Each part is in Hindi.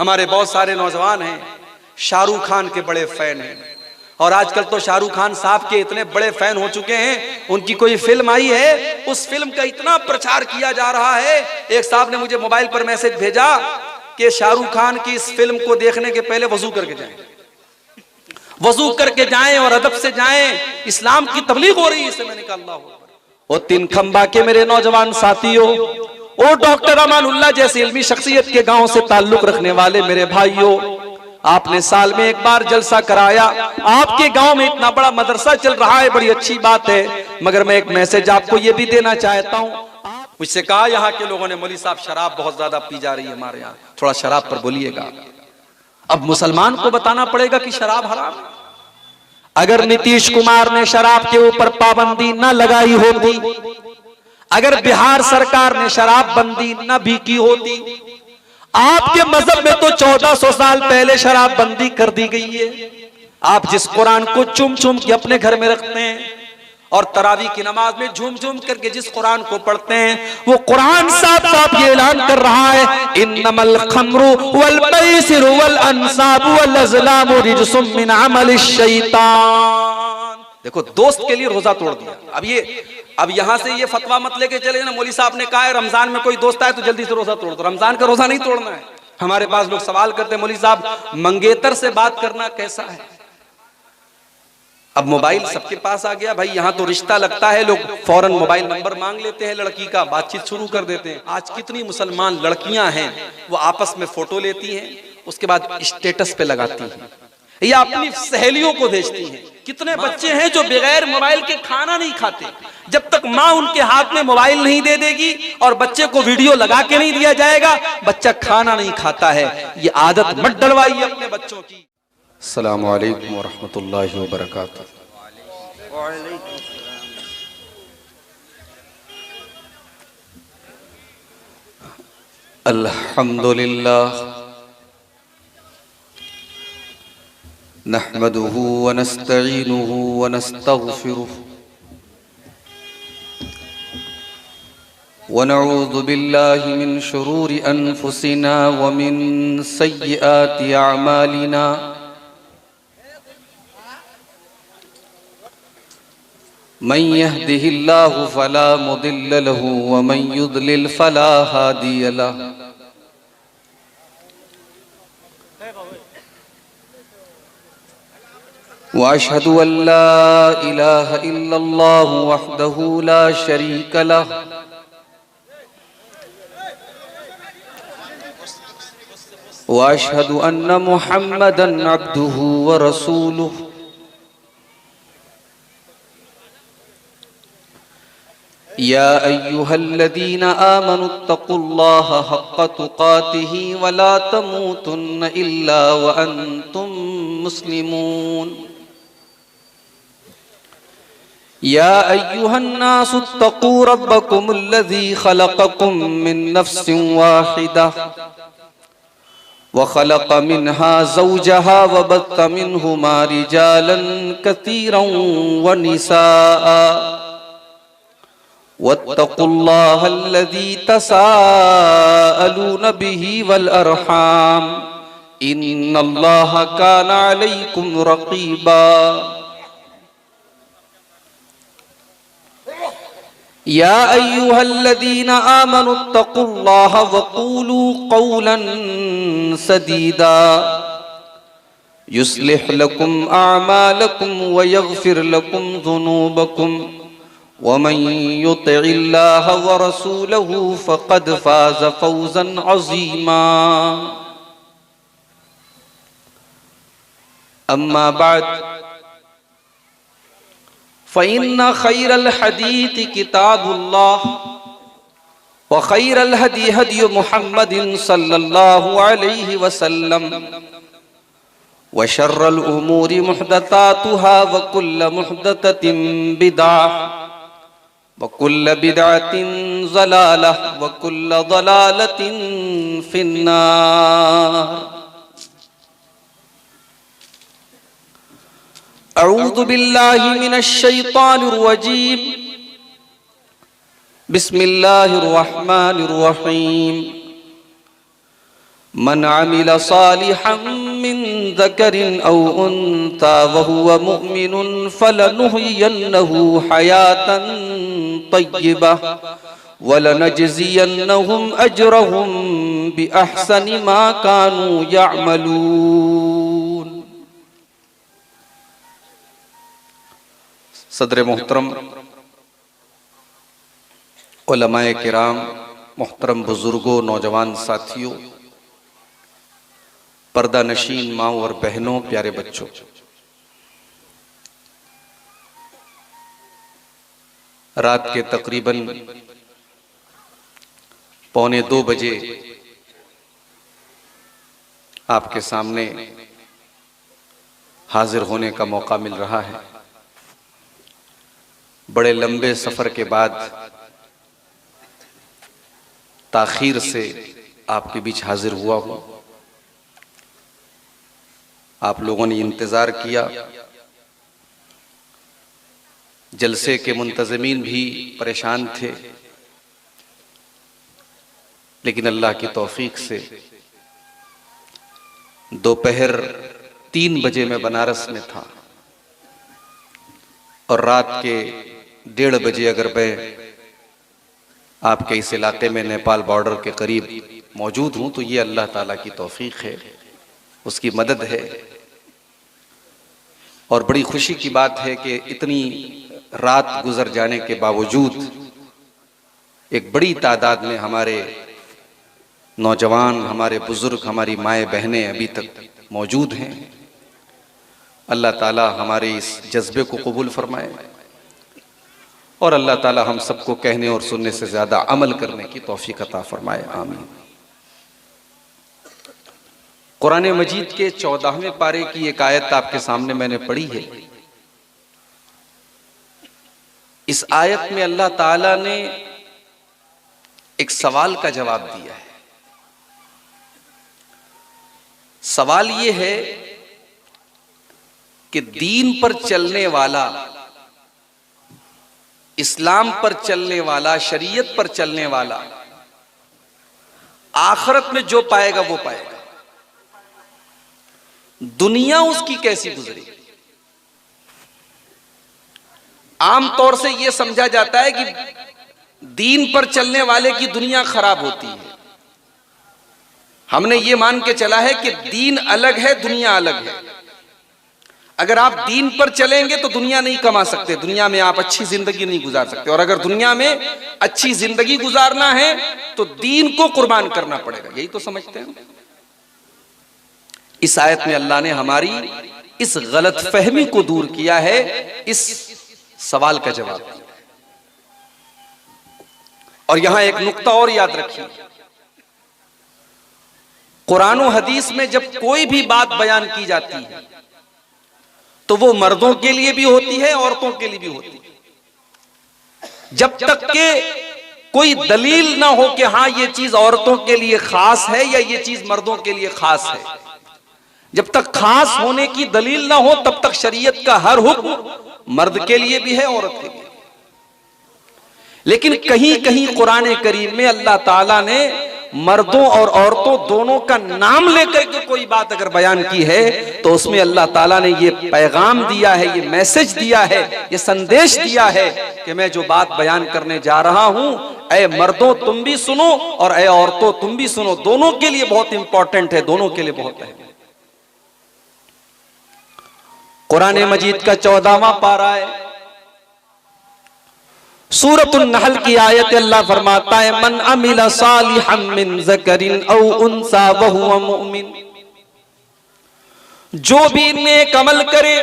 हमारे बहुत सारे नौजवान हैं शाहरुख खान के बड़े फैन हैं, और आजकल तो शाहरुख खान साहब के इतने बड़े फैन हो चुके हैं, उनकी कोई फिल्म आई है उस फिल्म का इतना प्रचार किया जा रहा है। एक साहब ने मुझे मोबाइल पर मैसेज भेजा कि शाहरुख खान की इस फिल्म को देखने के पहले वजू करके जाएं, वजू करके जाएं और अदब से जाएं, इस्लाम की तबलीग हो रही है इससे। मैंने कहा अल्लाह अकबर। ओ तीन खंबा के मेरे नौजवान साथियों, ओ डॉक्टर अमानुल्लाह जैसे इल्मी शख्सियत के गांव से ताल्लुक रखने वाले मेरे भाइयों, आपने साल में एक बार जलसा कराया, आपके गांव में इतना बड़ा मदरसा चल रहा है, बड़ी अच्छी बात है, मगर मैं एक मैसेज आपको ये भी देना चाहता हूं। मुझसे कहा यहाँ के लोगों ने, मौलवी साहब शराब बहुत ज्यादा पी जा रही है हमारे यहाँ, थोड़ा शराब पर बोलिएगा। अब मुसलमान को बताना पड़ेगा कि शराब हराम है। अगर नीतीश कुमार ने शराब के ऊपर पाबंदी न लगाई होती, अगर बिहार सरकार ने शराब बंदी न भी की होती, आपके मजहब में तो 1400 साल पहले शराब बंदी कर दी गई है। आप जिस कुरान को चुम चुम के अपने घर में रखते हैं और तरावी की नमाज में झूम झूम करके जिस कुरान को पढ़ते हैं, वो कुरान साफ साफ ये ऐलान कर रहा है, इन्नमल खम्रु वल मैसिरु वल अंसाबु वल अज़लामु रिज्सुम मिन अमलिश शैतान। देखो, दोस्त के लिए रोजा तोड़ दिया। अब यहां से ये फतवा मत लेके चले ना, मौलवी साहब ने कहा है रमजान में कोई दोस्त आए तो जल्दी से रोजा तोड़ दो। रमजान का रोजा नहीं तोड़ना है। हमारे पास लोग सवाल करते हैं, मौलवी साहब मंगेतर से बात करना कैसा है? अब मोबाइल सबके पास आ गया भाई, यहाँ तो रिश्ता लगता है, लोग फौरन मोबाइल नंबर मांग लेते हैं लड़की का, बातचीत शुरू कर देते हैं। आज कितनी मुसलमान लड़कियां हैं वो आपस में फोटो लेती हैं, उसके बाद स्टेटस पे लगाती हैं या अपनी सहेलियों को भेजती हैं। कितने बच्चे हैं जो बगैर मोबाइल के खाना नहीं खाते, जब तक माँ उनके हाथ में मोबाइल नहीं दे देगी और बच्चे को वीडियो लगा के नहीं दिया जाएगा, बच्चा खाना नहीं खाता है। ये आदत मत डलवाइए अपने बच्चों की। अस्सलामु अलैकुम व रहमतुल्लाहि व बरकातुहू। अल्हम्दुलिल्लाह नहमदुहु व नस्तईनुहु व नस्तगफिरुहु व नऊज़ु बिल्लाहि मिन शुरूरि अनफुसिना व मिन सय्यिआति अअमालिना। मन यहदिहिल्लाहु फला मुदिल्ल लहु व मन युद्लिल फला हादिय लहु। व अशहदु अल्ला इलाहा इल्लल्लाहु वहदहु ला शरीक लहु व अशहदु अन्न मुहम्मदन अब्दुहु व रसूलुहु। या अय्युहल्लज़ीना आमनुत्तक़ुल्लाह हक़्क़ तुक़ातिही व ला तमूतुन्न इल्ला व अंतुम मुस्लिमून। या अय्युहन्नासुत्तक़ू रब्बकुमुल्लज़ी ख़लक़कुम मिन नफ़्सिन वाहिदा व ख़लक़ मिन्हा ज़ौजहा व बत्थ मिन्हुमा रिजालन कसीरन व निसाअ वत्तक़ुल्लाह अल्लज़ी तसाअलून बिही वल अरहाम इन्नल्लाह काना अलैकुम रक़ीबा। या अय्युहल्लज़ीना आमनुत्तक़ुल्लाह वक़ूलू क़ौलन सदीदा युस्लिह लकुम अअमालकुम व यग़फ़िर लकुम ज़ुनूबकुम वमन युतिइल्लाह व रसूलहु फ़क़द फ़ाज़ फ़ौज़न अज़ीमा। अम्मा बाद फ़इन्न ख़ैरल हदीस किताबुल्लाह व ख़ैरल हदी हदी मुहम्मदिन सल्लल्लाहु अलैहि वसल्लम व शर्रल उमूरि मुहदसातुहा व कुल्ल मुहदसतिन बिदअह व कुल्ल बिदअतिन ज़लालह व कुल्ल ज़लालतिन फिन्नार। अऊज़ु बिल्लाहि मिनश शैतानिर रजीम। बिस्मिल्लाहिर रहमानिर रहीम। मन अमिल सालिहन मिन ज़करिन औ उन्सा वहुव मुमिनुन फलनुहयिन्नहु हयातन तय्यिबह वलनजज़ियन्नहुम अजरहुम बिअहसनि मा कानू यअमलून। सदर मोहतरम, उलमाए किराम, मोहतरम बुजुर्गों, नौजवान साथियों, पर्दा नशीन माओ और बहनों, प्यारे बच्चों, रात के तकरीबन 1:45 बजे आपके सामने हाजिर होने का मौका मिल रहा है। बड़े लंबे सफर के बाद ताखीर से आपके बीच हाजिर हुआ हूं। आप लोगों ने इंतजार किया, जलसे के मुंतज़मीन भी परेशान थे, लेकिन अल्लाह की तौफीक से दोपहर 3 बजे मैं बनारस में था और रात के 1:30 बजे अगर मैं आपके इस इलाके में नेपाल बॉर्डर के करीब मौजूद हूं तो ये अल्लाह ताला की तौफीक है, उसकी मदद है। और बड़ी खुशी की बात है कि इतनी रात गुजर जाने के बावजूद एक बड़ी तादाद में हमारे नौजवान, हमारे बुजुर्ग, हमारी माएँ बहनें अभी तक मौजूद हैं। अल्लाह ताला हमारे इस जज्बे को कबूल फरमाए और अल्लाह ताला हम सबको कहने और सुनने से ज्यादा अमल करने की तौफीक अता फरमाए, आमीन। कुरान मजीद के 14वें पारे की एक आयत आपके सामने मैंने पढ़ी है। इस आयत में अल्लाह ताला ने एक सवाल का जवाब दिया है। सवाल ये है कि दीन पर चलने वाला, इस्लाम पर चलने वाला, शरीयत पर चलने वाला आखिरत में जो पाएगा वो पाएगा, दुनिया उसकी कैसी गुजरी। आमतौर से यह समझा जाता है कि दीन पर चलने वाले की दुनिया खराब होती है। हमने ये मान के चला है कि दीन अलग है, दुनिया अलग है। अगर आप दीन पर चलेंगे तो दुनिया नहीं कमा सकते, दुनिया में आप अच्छी जिंदगी नहीं गुजार सकते, और अगर दुनिया में अच्छी जिंदगी गुजारना है तो दीन को कुर्बान करना पड़ेगा। यही तो समझते हैं। इस आयत में अल्लाह ने हमारी इस गलत फहमी को दूर किया है, इस सवाल का जवाब दिया। और यहां एक नुक्ता और याद रखिए, कुरान और हदीस में जब कोई भी बात बयान की जाती है तो वो मर्दों के लिए भी होती है, औरतों के लिए भी होती है। जब तक के कोई दलील ना हो कि हाँ ये चीज औरतों के लिए खास है या ये चीज मर्दों के लिए खास है, जब तक खास होने की दलील ना हो तब तक शरीयत का हर हुक्म मर्द के लिए भी है, औरत के लिए। लेकिन कहीं कहीं कुरान करीम में अल्लाह ताला ने मर्दों और औरतों दोनों का नाम लेकर के कोई बात अगर बयान की है तो उसमें अल्लाह ताला ने ये पैगाम दिया है, ये मैसेज दिया है, ये संदेश दिया है कि मैं जो बात बयान करने जा रहा हूं, ऐ मर्दों तुम भी सुनो और ऐ औरतों तुम भी सुनो। दोनों के लिए बहुत इंपॉर्टेंट है, दोनों के लिए बहुत है। कुरान मजीद का 14वां पारा है, सूरतुन नहल की आयत, अल्लाह फरमाता है मन अमिला सालिहन मिन ज़करिन औ उन्सा वहुव मुमिन, जो भी नेक अमल करे,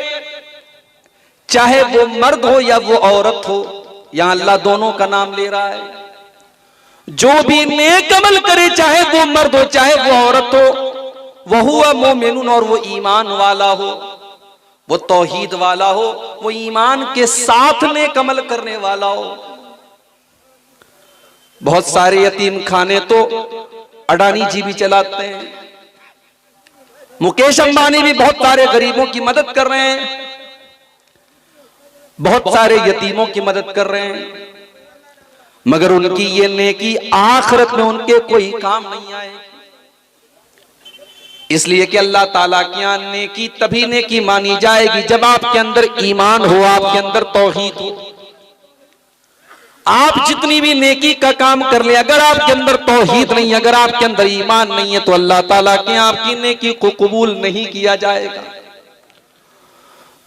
चाहे वो मर्द हो या वो औरत हो, यहां अल्लाह दोनों का नाम ले रहा है। जो भी नेक अमल करे, चाहे वो मर्द हो चाहे वो औरत हो, वहुव मुमिनुन, और वो ईमान वाला हो, वो तौहीद वाला हो, वो ईमान के साथ नेक अमल करने वाला हो। बहुत सारे यतीम खाने तो अडानी जी भी चलाते हैं, मुकेश अंबानी भी बहुत सारे गरीबों की मदद कर रहे हैं, बहुत सारे यतीमों की मदद कर रहे हैं, मगर उनकी ये नेकी आखिरत में उनके कोई काम नहीं आएगी। इसलिए कि अल्लाह ताला की यहाँ नेकी तभी नेकी मानी जाएगी जब आपके अंदर ईमान हो, आपके अंदर तौहीद हो। आप जितनी भी नेकी का काम कर ले, अगर आपके अंदर तौहीद नहीं, अगर आपके अंदर ईमान नहीं है, तो अल्लाह ताला के यहाँ आपकी नेकी को कबूल नहीं किया जाएगा।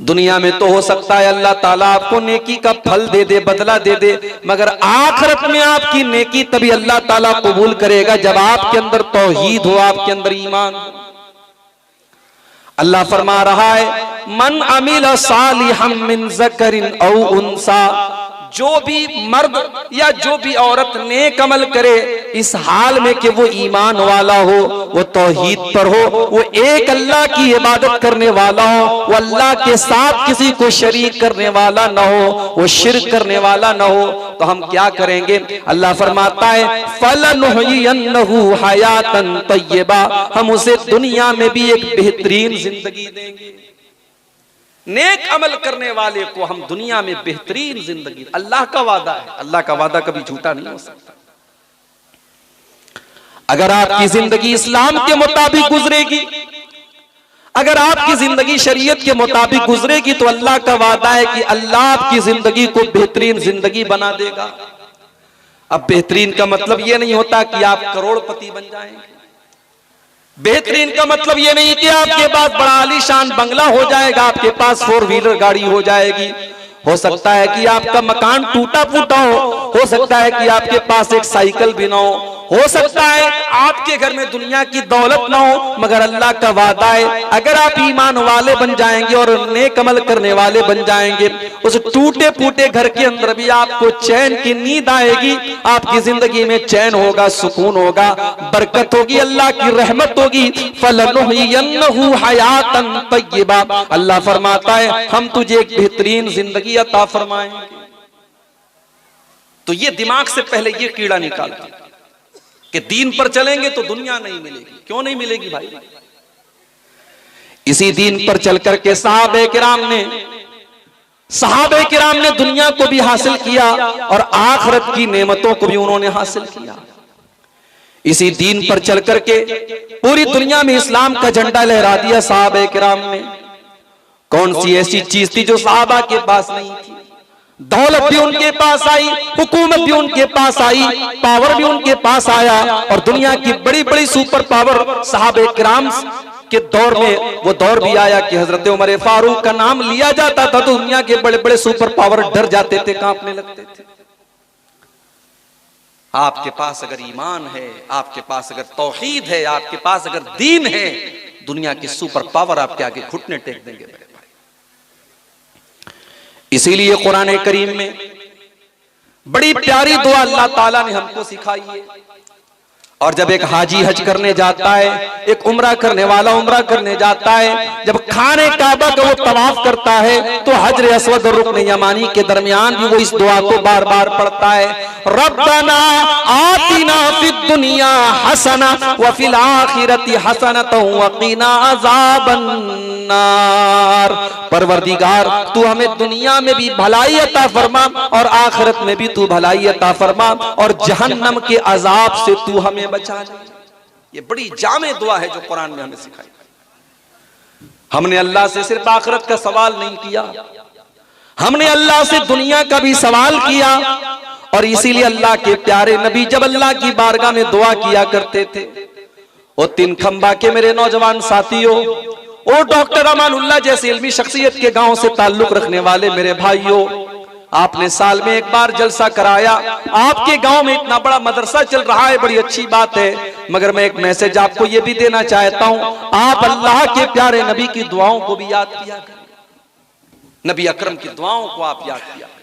दुनिया में तो हो सकता है अल्लाह ताला आपको नेकी का फल दे दे, बदला दे दे, मगर आखिरत में आपकी नेकी तभी अल्लाह ताला कबूल करेगा जब आपके अंदर तौहीद हो, आपके अंदर ईमान हो। अल्लाह फरमा रहा है, मन अमिल सालिहम मिन ज़करिन औ उन्सा, जो भी मर्द या जो भी औरत नेक अमल करे इस हाल में कि वो ईमान वाला हो, वो तौहीद पर हो, वो एक अल्लाह की इबादत करने वाला हो, वो अल्लाह के साथ किसी को शरीक करने वाला ना हो, वो शिर्क करने वाला ना हो, तो हम क्या करेंगे? अल्लाह फरमाता है, फलनुहयिन्नहु हयातन तय्यबा, हम उसे दुनिया में भी एक बेहतरीन जिंदगी देंगे। नेक अमल करने वाले को हम दुनिया में बेहतरीन जिंदगी, अल्लाह का वादा है, अल्लाह का वादा कभी झूठा नहीं हो सकता। अगर आपकी जिंदगी इस्लाम के मुताबिक गुजरेगी, अगर आपकी जिंदगी शरीयत के मुताबिक गुजरेगी, तो अल्लाह का वादा है कि अल्लाह आपकी जिंदगी को बेहतरीन जिंदगी बना देगा। अब बेहतरीन का मतलब यह नहीं होता कि आप करोड़पति बन जाएंगे। बेहतरीन का मतलब यह नहीं कि आपके पास बड़ा आलीशान बंगला हो जाएगा, आपके पास 4 व्हीलर गाड़ी हो जाएगी। हो सकता है कि आपका मकान टूटा फूटा हो सकता है कि आपके पास एक साइकिल भी ना हो सकता है आपके घर में दुनिया की दौलत ना हो, मगर अल्लाह का वादा है अगर आप ईमान वाले बन जाएंगे और नेक अमल करने वाले बन जाएंगे, उस टूटे फूटे घर के अंदर भी आपको चैन की नींद आएगी, आपकी जिंदगी में चैन होगा, सुकून होगा, बरकत होगी, अल्लाह की रहमत होगी। फलनुहयिन्नहु हयातन तय्यबा, अल्लाह फरमाता है हम तुझे एक बेहतरीन जिंदगी अता फरमाएंगे। तो ये दिमाग से पहले ये कीड़ा निकाल दो कि दीन पर चलेंगे तो दुनिया नहीं मिलेगी। क्यों नहीं मिलेगी भाई? इसी दीन पर चल करके सहाबे किराम ने दुनिया को भी हासिल किया और आखिरत की नेमतों को भी उन्होंने हासिल किया। इसी दीन पर चल करके पूरी दुनिया में इस्लाम का झंडा लहरा दिया सहाबे किराम ने। कौन सी ऐसी चीज थी जो सहाबा के पास नहीं थी? दौलत भी उनके पास आई, हुकूमत भी उनके पास आई, पावर भी उनके पास आया, और दुनिया की बड़ी बड़ी सुपर पावर सहाबे किराम के दौर में वो दौर भी आया कि हजरत उमर फारूक का नाम लिया जाता था तो दुनिया के बड़े बड़े सुपर पावर डर जाते थे, कांपने लगते थे। आपके पास अगर ईमान है, आपके पास अगर तौहीद है, आपके पास अगर दीन है, दुनिया की सुपर पावर आपके आगे घुटने टेक देंगे मेरे भाई। इसीलिए कुरान करीम में बड़ी प्यारी दुआ अल्लाह ताला ने हमको सिखाई है। और जब एक हाजी हज करने जाता है, एक उम्रा करने वाला उम्रा करने जाता है, जब खाने काबा का वो तवाफ करता है तो हजर अस्वद और रुकन यमानी के दरमियान भी वो इस दुआ को बार बार पढ़ता है, रब्बना आतिना फिद दुनिया हसना व फिल आखिरति हसनतन व क़िना अज़ाबन नार। परवरदिगार तू हमें दुनिया में भी भलाई अता फरमा और आखिरत में भी तू भलाई अता फरमा और जहन्नम के अजाब से तू हमें बचा ले। ये बड़ी जामे दुआ है जो कुरान में हमें सिखाई। हमने अल्लाह से सिर्फ आखिरत का सवाल नहीं किया, हमने अल्लाह से दुनिया का भी सवाल किया। और इसीलिए अल्लाह के प्यारे नबी जब अल्लाह की बारगाह में दुआ किया करते थे, ओ 3 खंबा के मेरे नौजवान साथियों, ओ डॉक्टर अमानुल्लाह जैसे इल्मी शख्सियत के गांव से ताल्लुक रखने वाले मेरे भाइयों, आपने साल में एक बार जलसा कराया, आपके गांव में इतना बड़ा मदरसा चल रहा है, बड़ी अच्छी बात है, मगर मैं एक मैसेज आपको ये भी देना चाहता हूं, आप अल्लाह के प्यारे नबी की दुआओं को भी याद किया करें। नबी अकरम की दुआओं को आप याद किया करें।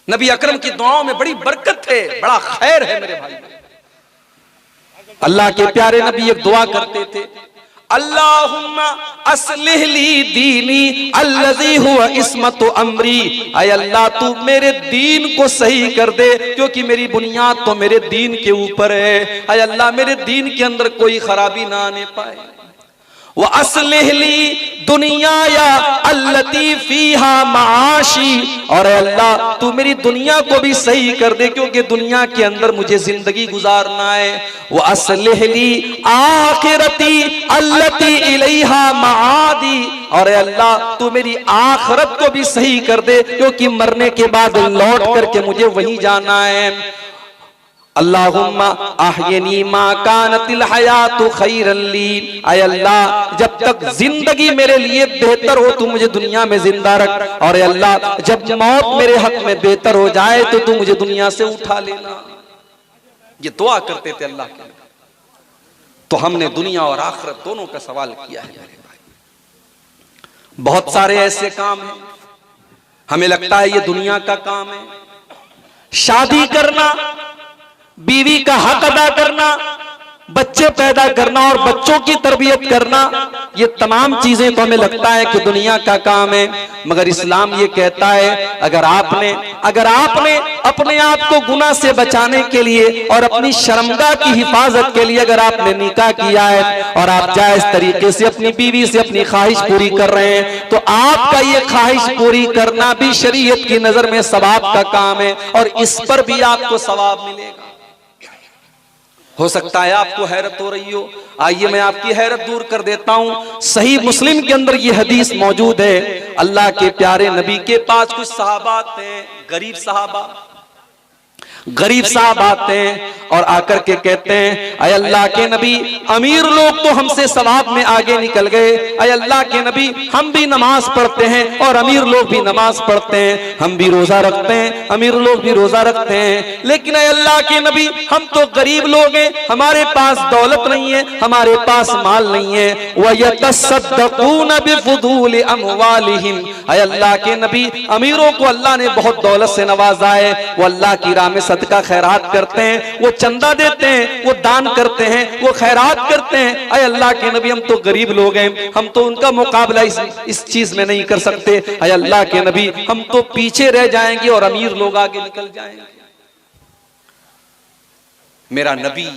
नबी अकरम की दुआओं में बड़ी बरकत है, बड़ा खैर है मेरे भाई। अल्लाह के प्यारे नबी एक दुआ करते थे, अल्लाहुम्मा अस्लिह ली दीनी अल्लज़ी हुवा इस्मतु अमरी, ऐ अल्लाह तू मेरे दीन को सही कर दे क्योंकि मेरी बुनियाद तो मेरे दीन के ऊपर है। ऐ अल्लाह मेरे दीन के अंदर कोई खराबी ना आने पाए। व अस्लिहली दुनिया या अल्लती फीहा माशी, और अल्लाह तू मेरी दुनिया को भी सही कर दे क्योंकि दुनिया के अंदर मुझे जिंदगी गुजारना है। व अस्लिहली आखिरती अल्लती इलैहा मादी, और अल्लाह तू मेरी आखिरत को भी सही कर दे क्योंकि मरने के बाद लौट करके मुझे वहीं जाना है। अल्लाहुम्मा अहयनी मा कानतिल हयातु खैरन ली, ऐ अल्लाह जब तक जिंदगी मेरे लिए बेहतर हो तू मुझे दुनिया में जिंदा रख, और अल्लाह जब मौत मेरे हक में बेहतर हो जाए तो तू मुझे दुनिया से उठा लेना। ये दुआ करते थे अल्लाह के। तो हमने दुनिया और आखिरत दोनों का सवाल किया है मेरे भाई। बहुत सारे ऐसे काम हैं हमें लगता है ये दुनिया का काम है, शादी करना, बीवी का हक अदा करना, बच्चे पैदा करना और बच्चों की तरबियत करना, ये तमाम चीजें तो हमें लगता है कि दुनिया का काम है। मगर इस्लाम ये कहता है अगर आपने अपने आप को गुनाह से बचाने के लिए और अपनी शर्मगाह की हिफाजत के लिए अगर आपने निकाह किया है और आप जायज तरीके से अपनी बीवी से अपनी ख्वाहिश पूरी कर रहे हैं, तो आपका ये ख्वाहिश पूरी करना भी शरीयत की नजर में सवाब का काम है और इस पर भी आपको सवाब मिलेगा। हो सकता है आपको हैरत हो रही हो, आइए मैं आपकी हैरत दूर कर देता हूं। सही मुस्लिम के अंदर ये हदीस मौजूद है। अल्लाह के प्यारे नबी के पास कुछ सहाबा थे, गरीब साहब आते हैं और आकर के कहते हैं अय अल्लाह के नबी, अमीर लोग तो हमसे सवाब में आगे निकल गए, अय अल्लाह के नबी हम भी नमाज पढ़ते हैं और अमीर लोग भी नमाज पढ़ते हैं, हम भी रोजा रखते हैं, अमीर लोग भी रोजा रखते हैं, लेकिन अय अल्लाह के नबी हम तो गरीब लोग हैं, हमारे पास दौलत नहीं है, हमारे पास माल नहीं है। व यतसद्दक़ून बिफुदूल अमवालिहिम, अय अल्लाह के नबी अमीरों को अल्लाह ने बहुत दौलत से नवाजा है, वो अल्लाह की राह में सदका खैरात करते हैं, वो चंदा देते हैं, वो दान करते हैं, वो खैरात करते हैं। अय अल्लाह के नबी हम तो गरीब लोग हैं, हम तो उनका मुकाबला इस चीज में नहीं कर सकते। अय अल्लाह के नबी हम तो पीछे रह जाएंगे और अमीर लोग आगे निकल जाएंगे। मेरा नबी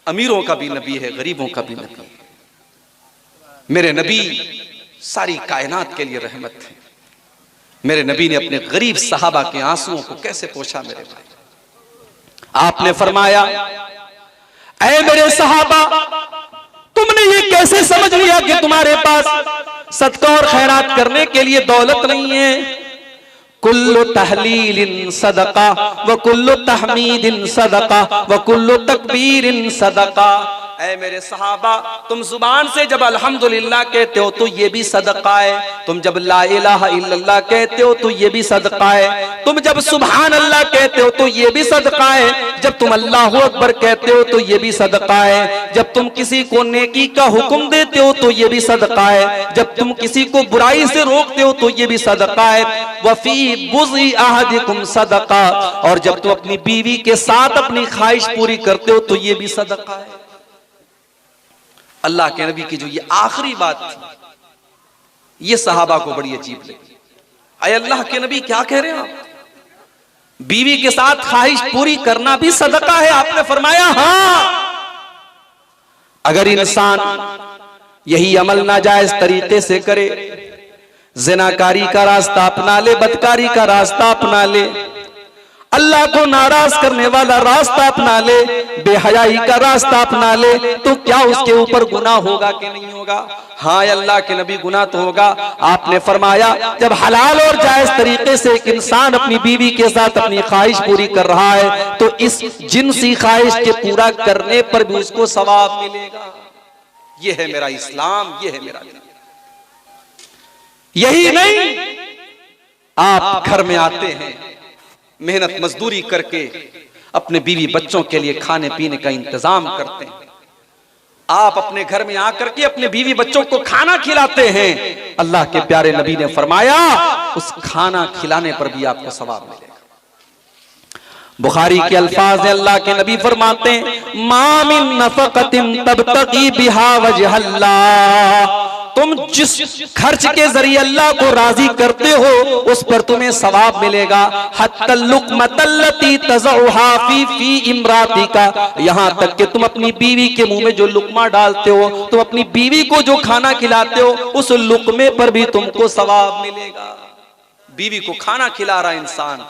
अमीरों का भी नबी है, गरीबों का भी नबी है। मेरे नबी सारी कायनात के लिए रहमत है। मेरे नबी ने अपने गरीब सहाबा के आंसुओं को कैसे पोंछा मेरे भाई। आपने फरमाया ऐ मेरे सहाबा, तुमने ये कैसे समझ लिया कि तुम्हारे पास सदका और खैरात करने के लिए दौलत नहीं है। कुल्लु तहलीलिन सदका व कुल्लु तहमीदिन सदका व कुल्लु तकबीरिन सदका। ऐ मेरे सहाबा, तुम जुबान से जब अल्हम्दुलिल्लाह कहते हो तो ये भी सदका है, तुम जब ला इलाहा इल्लल्लाह कहते हो तो ये भी सदका है, तुम जब सुभान अल्लाह कहते हो तो ये भी सदका है, जब तुम अल्लाहु अकबर कहते हो तो ये भी सदका है, जब तुम किसी को नेकी का हुक्म देते हो तो ये भी सदका है, जब तुम किसी को बुराई से रोकते हो तो ये भी सदका है। वफी बुज़ी अहदिकुम सदका, और जब तुम अपनी बीवी के साथ अपनी ख्वाहिश पूरी करते हो तो ये भी सदका है। अल्लाह के नबी की जो ये आखिरी बात थी, ये सहाबा को बड़ी अजीब लगी। अय अल्लाह के नबी क्या कह रहे हैं आप, बीवी के साथ ख्वाहिश पूरी करना भी सदका है। आपने फरमाया हाँ, अगर इंसान यही अमल नाजायज तरीके से करे, जिनाकारी का रास्ता अपना ले, बदकारी का रास्ता अपना ले, अल्लाह को नाराज करने वाला रास्ता अपना ले, बेहयाई का रास्ता अपना ले, तो क्या उसके ऊपर गुनाह होगा कि नहीं होगा? हाँ अल्लाह के नबी, गुनाह तो होगा। आपने फरमाया जब हलाल और जायज तरीके से एक इंसान अपनी बीवी के साथ अपनी ख्वाहिश पूरी कर रहा है तो इस जिनसी ख्वाहिश के पूरा करने पर भी उसको सवाब मिलेगा। ये है मेरा इस्लाम, ये है मेरा दीन। यही नहीं, आप घर में आते हैं, मेहनत मजदूरी करके अपने बीवी बच्चों के लिए खाने पीने का इंतजाम करते हैं, आप अपने घर में आकर के अपने बीवी बच्चों को खाना खिलाते हैं। अल्लाह के प्यारे नबी ने फरमाया उस खाना खिलाने पर भी आपको सवाब मिलेगा। बुखारी के अल्फाज है, अल्लाह के नबी फरमाते हैं मा मिन नफक़तिन तबतगी बिहा वजहल्लाह, तुम जिस खर्च के जरिए अल्लाह को राजी करते हो उस पर तुम्हें सवाब मिलेगा। हत्तल लुक़मतल्लती तज़उहा फी इम्रातिका, यहां तक कि तुम अपनी बीवी के मुंह में जो लुकमा डालते हो, तुम अपनी बीवी को जो खाना खिलाते हो, उस लुकमे पर भी तुमको सवाब मिलेगा। बीवी को खाना खिला रहा इंसान,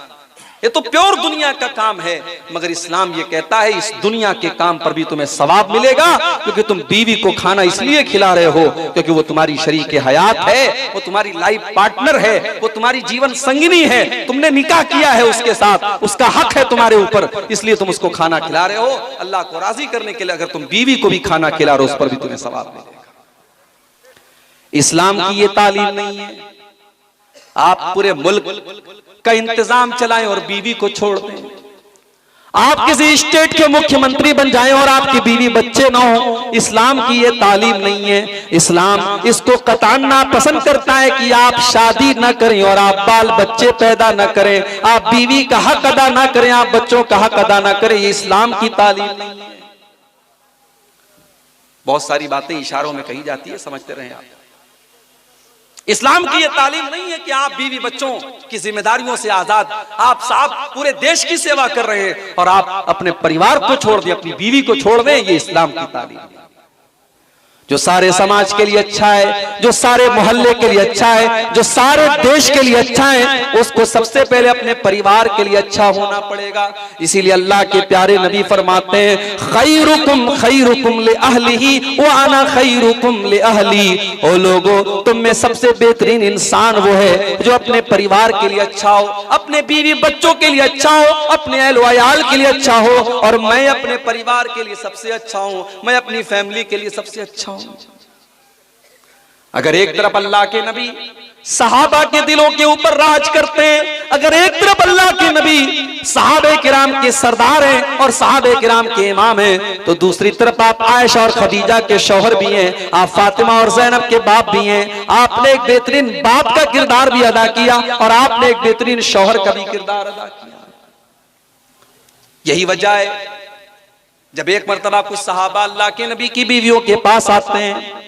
ये तो प्योर दुनिया का काम है, मगर इस्लाम ये कहता है इस दुनिया के काम पर भी तुम्हें सवाब मिलेगा, क्योंकि तुम बीवी को खाना इसलिए खिला रहे हो क्योंकि वो तुम्हारी शरीके हयात है, वो तुम्हारी लाइफ पार्टनर है, वो तुम्हारी जीवन संगिनी है, तुमने निकाह किया है उसके साथ, उसका हक है तुम्हारे ऊपर, इसलिए तुम उसको खाना खिला रहे हो। अल्लाह को राजी करने के लिए अगर तुम बीवी को भी खाना खिला रहे हो उस पर भी तुम्हें सवाब मिलेगा। इस्लाम की ये तालीम नहीं है आप पूरे मुल्क का इंतजाम चलाएं और बीवी को छोड़ दें। आप किसी स्टेट के मुख्यमंत्री बन जाएं और आपकी बीवी बच्चे ना हो, इस्लाम की ये तालीम नहीं है। इस्लाम इसको कतान नापसंद करता है कि आप शादी ना करें और आप बाल बच्चे पैदा ना करें, आप बीवी का हक अदा ना करें, आप बच्चों का हक अदा ना करें, ये इस्लाम की तालीम नहीं है। बहुत सारी बातें इशारों में कही जाती है, समझते रहें आप। इस्लाम की ये तालीम नहीं है कि आप बीवी बच्चों की जिम्मेदारियों से आजाद, आप साहब पूरे देश की सेवा कर रहे हैं और आप अपने परिवार को छोड़ दें, अपनी बीवी को छोड़ दें, ये इस्लाम की तालीम है। जो सारे समाज के लिए अच्छा है, जो सारे मोहल्ले के लिए अच्छा है, जो सारे देश के लिए अच्छा है, उसको सबसे पहले अपने परिवार के लिए अच्छा होना पड़ेगा। इसीलिए अल्लाह के प्यारे नबी फरमाते हैं खैरुकुम ले अहलिही व अना खैरुकुम ले अहली। ओ लोगो, तुम में सबसे बेहतरीन इंसान वो है जो अपने परिवार के लिए अच्छा हो, अपने बीवी बच्चों के लिए अच्छा हो, अपने अहल वयाल के लिए अच्छा हो, और मैं अपने परिवार के लिए सबसे अच्छा हूं, मैं अपनी फैमिली के लिए सबसे अच्छा हूं। अगर एक तरफ अल्लाह के नबी सहाबा के दिलों के ऊपर राज करते हैं, अगर एक तरफ अल्लाह के नबी सहाबे किराम के सरदार हैं और सहाबे किराम के इमाम हैं, तो दूसरी तरफ आप आयशा और खदीजा के शौहर भी हैं, आप फातिमा और ज़ैनब के बाप भी हैं। आपने एक बेहतरीन बाप का किरदार भी अदा किया और आपने एक बेहतरीन शौहर का भी किरदार अदा किया। यही वजह है जब एक मर्तबा कुछ सहाबा अल्लाह के नबी की बीवियों के पास आते हैं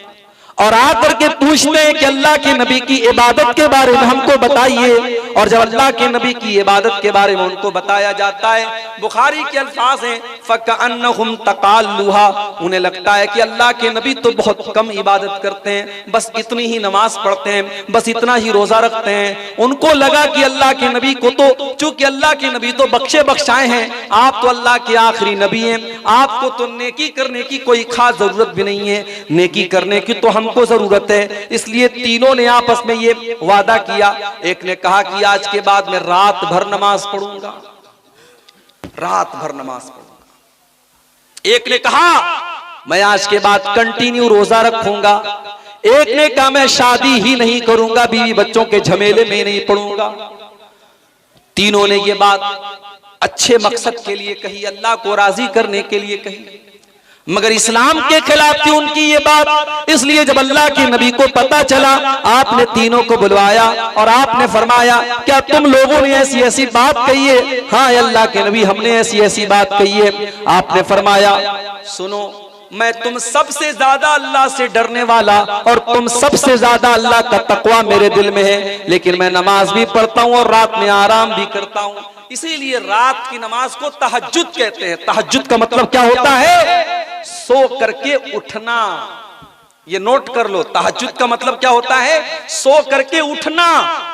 और आकर के पूछते हैं कि अल्लाह के नबी की इबादत के बारे में हमको बताइए, और जब अल्लाह के नबी की इबादत के बारे में उनको बताया जाता है, बुखारी के अल्फाज हैं फकअन्नहुम तकाल्लुहा, उन्हें लगता है कि अल्लाह के नबी तो बहुत कम इबादत करते हैं, बस इतनी ही नमाज पढ़ते हैं, बस इतना ही रोजा रखते हैं। उनको लगा कि अल्लाह के नबी को तो, चूंकि अल्लाह के नबी तो बख्शे बख्शाए हैं, आप तो अल्लाह के आखिरी नबी हैं, आपको तो नेकी करने की कोई खास जरूरत भी नहीं है, नेकी करने की तो हमको जरूरत है। इसलिए तीनों ने आपस में ये वादा किया। एक ने कहा कि आज के बाद मैं रात भर नमाज पढ़ूंगा, रात भर नमाज पढ़ूंगा। एक ने कहा मैं आज के बाद कंटिन्यू रोजा रखूंगा। एक ने कहा मैं शादी ही नहीं करूंगा, बीवी बच्चों के झमेले में नहीं पड़ूंगा। तीनों ने ये बात अच्छे मकसद के लिए कही, अल्लाह को राजी करने के लिए कही, मगर इस्लाम के खिलाफ थी उनकी ये बात। इसलिए जब अल्लाह के नबी को पता चला, आपने तीनों को बुलवाया और आपने फरमाया क्या तुम लोगों ने ऐसी ऐसी बात कही है? हाँ अल्लाह के नबी, हमने ऐसी ऐसी बात कही है। आपने फरमाया सुनो, मैं तुम सबसे ज्यादा अल्लाह से डरने वाला और तुम सबसे ज्यादा अल्लाह का तकवा मेरे दिल में है, लेकिन मैं नमाज भी पढ़ता हूँ और रात में आराम भी करता हूँ। इसीलिए रात की नमाज को तहज्जुद कहते हैं। तहज्जुद का मतलब क्या होता है? सो करके उठना। ये नोट कर लो, तहज्जुद का मतलब क्या होता है? सो करके उठना।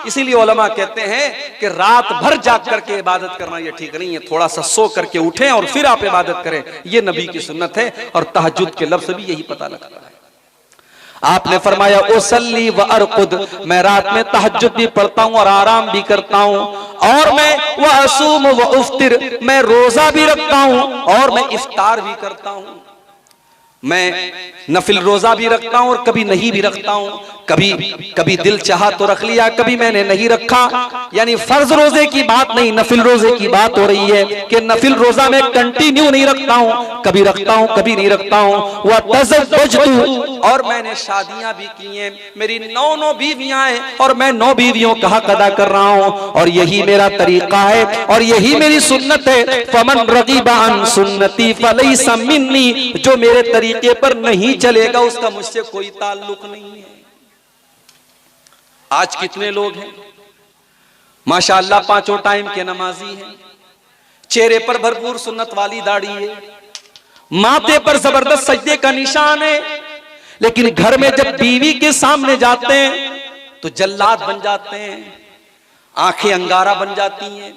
इसीलिए उलमा कहते हैं कि रात भर जाग करके इबादत करना ये ठीक नहीं है, थोड़ा सा सो करके उठें और फिर आप इबादत करें, ये नबी की सुन्नत है। और तहज्जुद के लफ्ज़ से भी यही पता लगता है। आपने फरमाया उसल्ली व अरकुद, मैं रात में तहज्जुद भी पढ़ता हूँ और आराम भी करता हूँ, और मैं व असूम व उफ्तिर, मैं रोजा भी रखता हूँ और मैं इफ्तार भी करता हूँ। मैं नफिल रोजा भी रखता हूं और कभी नहीं भी रखता हूं, कभी दिल चाहा तो रख लिया, कभी मैंने नहीं रखा। यानी फर्ज रोजे की बात नहीं, नफिल रोजे की बात हो रही है कि नफिल रोजा मैं कंटिन्यू नहीं रखता हूं, कभी रखता हूं कभी नहीं रखता हूं। वह तज़व्वजतु, और मैंने शादियां भी की हैं, मेरी 9 बीवियां हैं और मैं 9 बीवियों का हक अदा कर रहा हूं, और यही मेरा तरीका है और यही मेरी सुन्नत है। फमन रगीबा अन सुन्नती फलैसा मिन्नी, जो मेरे तरीके पर नहीं चलेगा उसका मुझसे कोई ताल्लुक नहीं है। आज कितने लोग हैं माशाअल्लाह, 5 टाइम के नमाजी हैं, चेहरे पर भरपूर सुन्नत वाली दाढ़ी है, माथे पर जबरदस्त सजदे का निशान है, लेकिन घर में जब बीवी के सामने जाते हैं तो जल्लाद बन जाते हैं, आंखें अंगारा बन जाती हैं,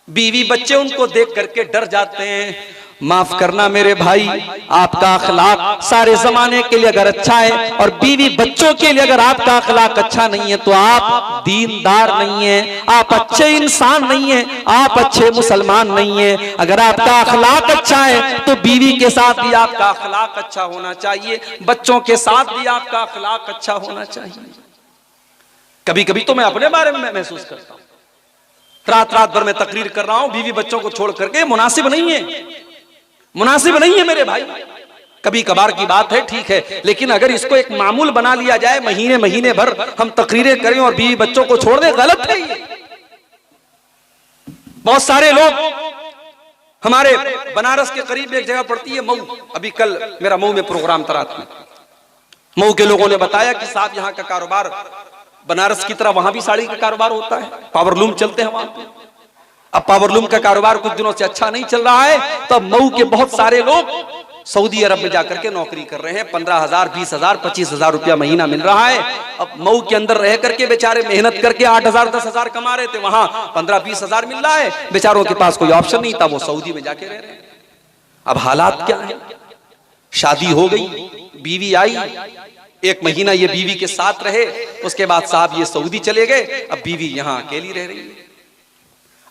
बीवी बच्चे उनको देख करके डर जाते हैं। माफ करना मेरे भाई, आपका अखलाक सारे जमाने के लिए अगर अच्छा है और बीवी बच्चों के लिए अगर आपका अखलाक अच्छा नहीं है तो आप दीनदार नहीं है, आप अच्छे इंसान नहीं है, आप अच्छे मुसलमान नहीं है। अगर आपका अखलाक अच्छा है तो बीवी के साथ भी आपका अखलाक अच्छा होना चाहिए, बच्चों के साथ भी आपका अखलाक अच्छा होना चाहिए। कभी कभी तो मैं अपने बारे में महसूस करता हूं, रात रात भर मैं तकरीर कर रहा हूं, बीवी बच्चों को छोड़ करके, मुनासिब नहीं है, मुनासिब नहीं है मेरे भाई। कभी कभार की बात है, ठीक है, लेकिन अगर इसको एक मामूल बना लिया जाए, महीने महीने भर हम तकरीरें करें और बीवी बच्चों को छोड़ दें, गलत है ये। बहुत सारे लोग, हमारे बनारस के करीब एक जगह पड़ती है मऊ, अभी कल मेरा मऊ में प्रोग्राम था रात में, मऊ के लोगों ने बताया कि साहब यहाँ का कारोबार बनारस की तरह वहां भी साड़ी का कारोबार होता है, पावरलूम चलते हैं वहां पे। अब पावरलूम का कारोबार कुछ दिनों से अच्छा नहीं चल रहा है, तो मऊ के बहुत सारे लोग सऊदी अरब में जाकर के नौकरी कर रहे हैं, 15,000, 20,000, 25,000 रुपया महीना मिल रहा है। अब मऊ के अंदर रह करके बेचारे मेहनत करके 8,000, 10,000 कमा रहे थे, वहां 15-20,000 मिल रहा है, बेचारों के पास कोई ऑप्शन नहीं था, वो सऊदी में जाके रह रहे हैं। अब हालात क्या है, शादी हो गई, बीवी आई, 1 महीना ये बीवी के साथ रहे, उसके बाद साहब ये सऊदी चले गए, अब बीवी यहां अकेली रह रही है।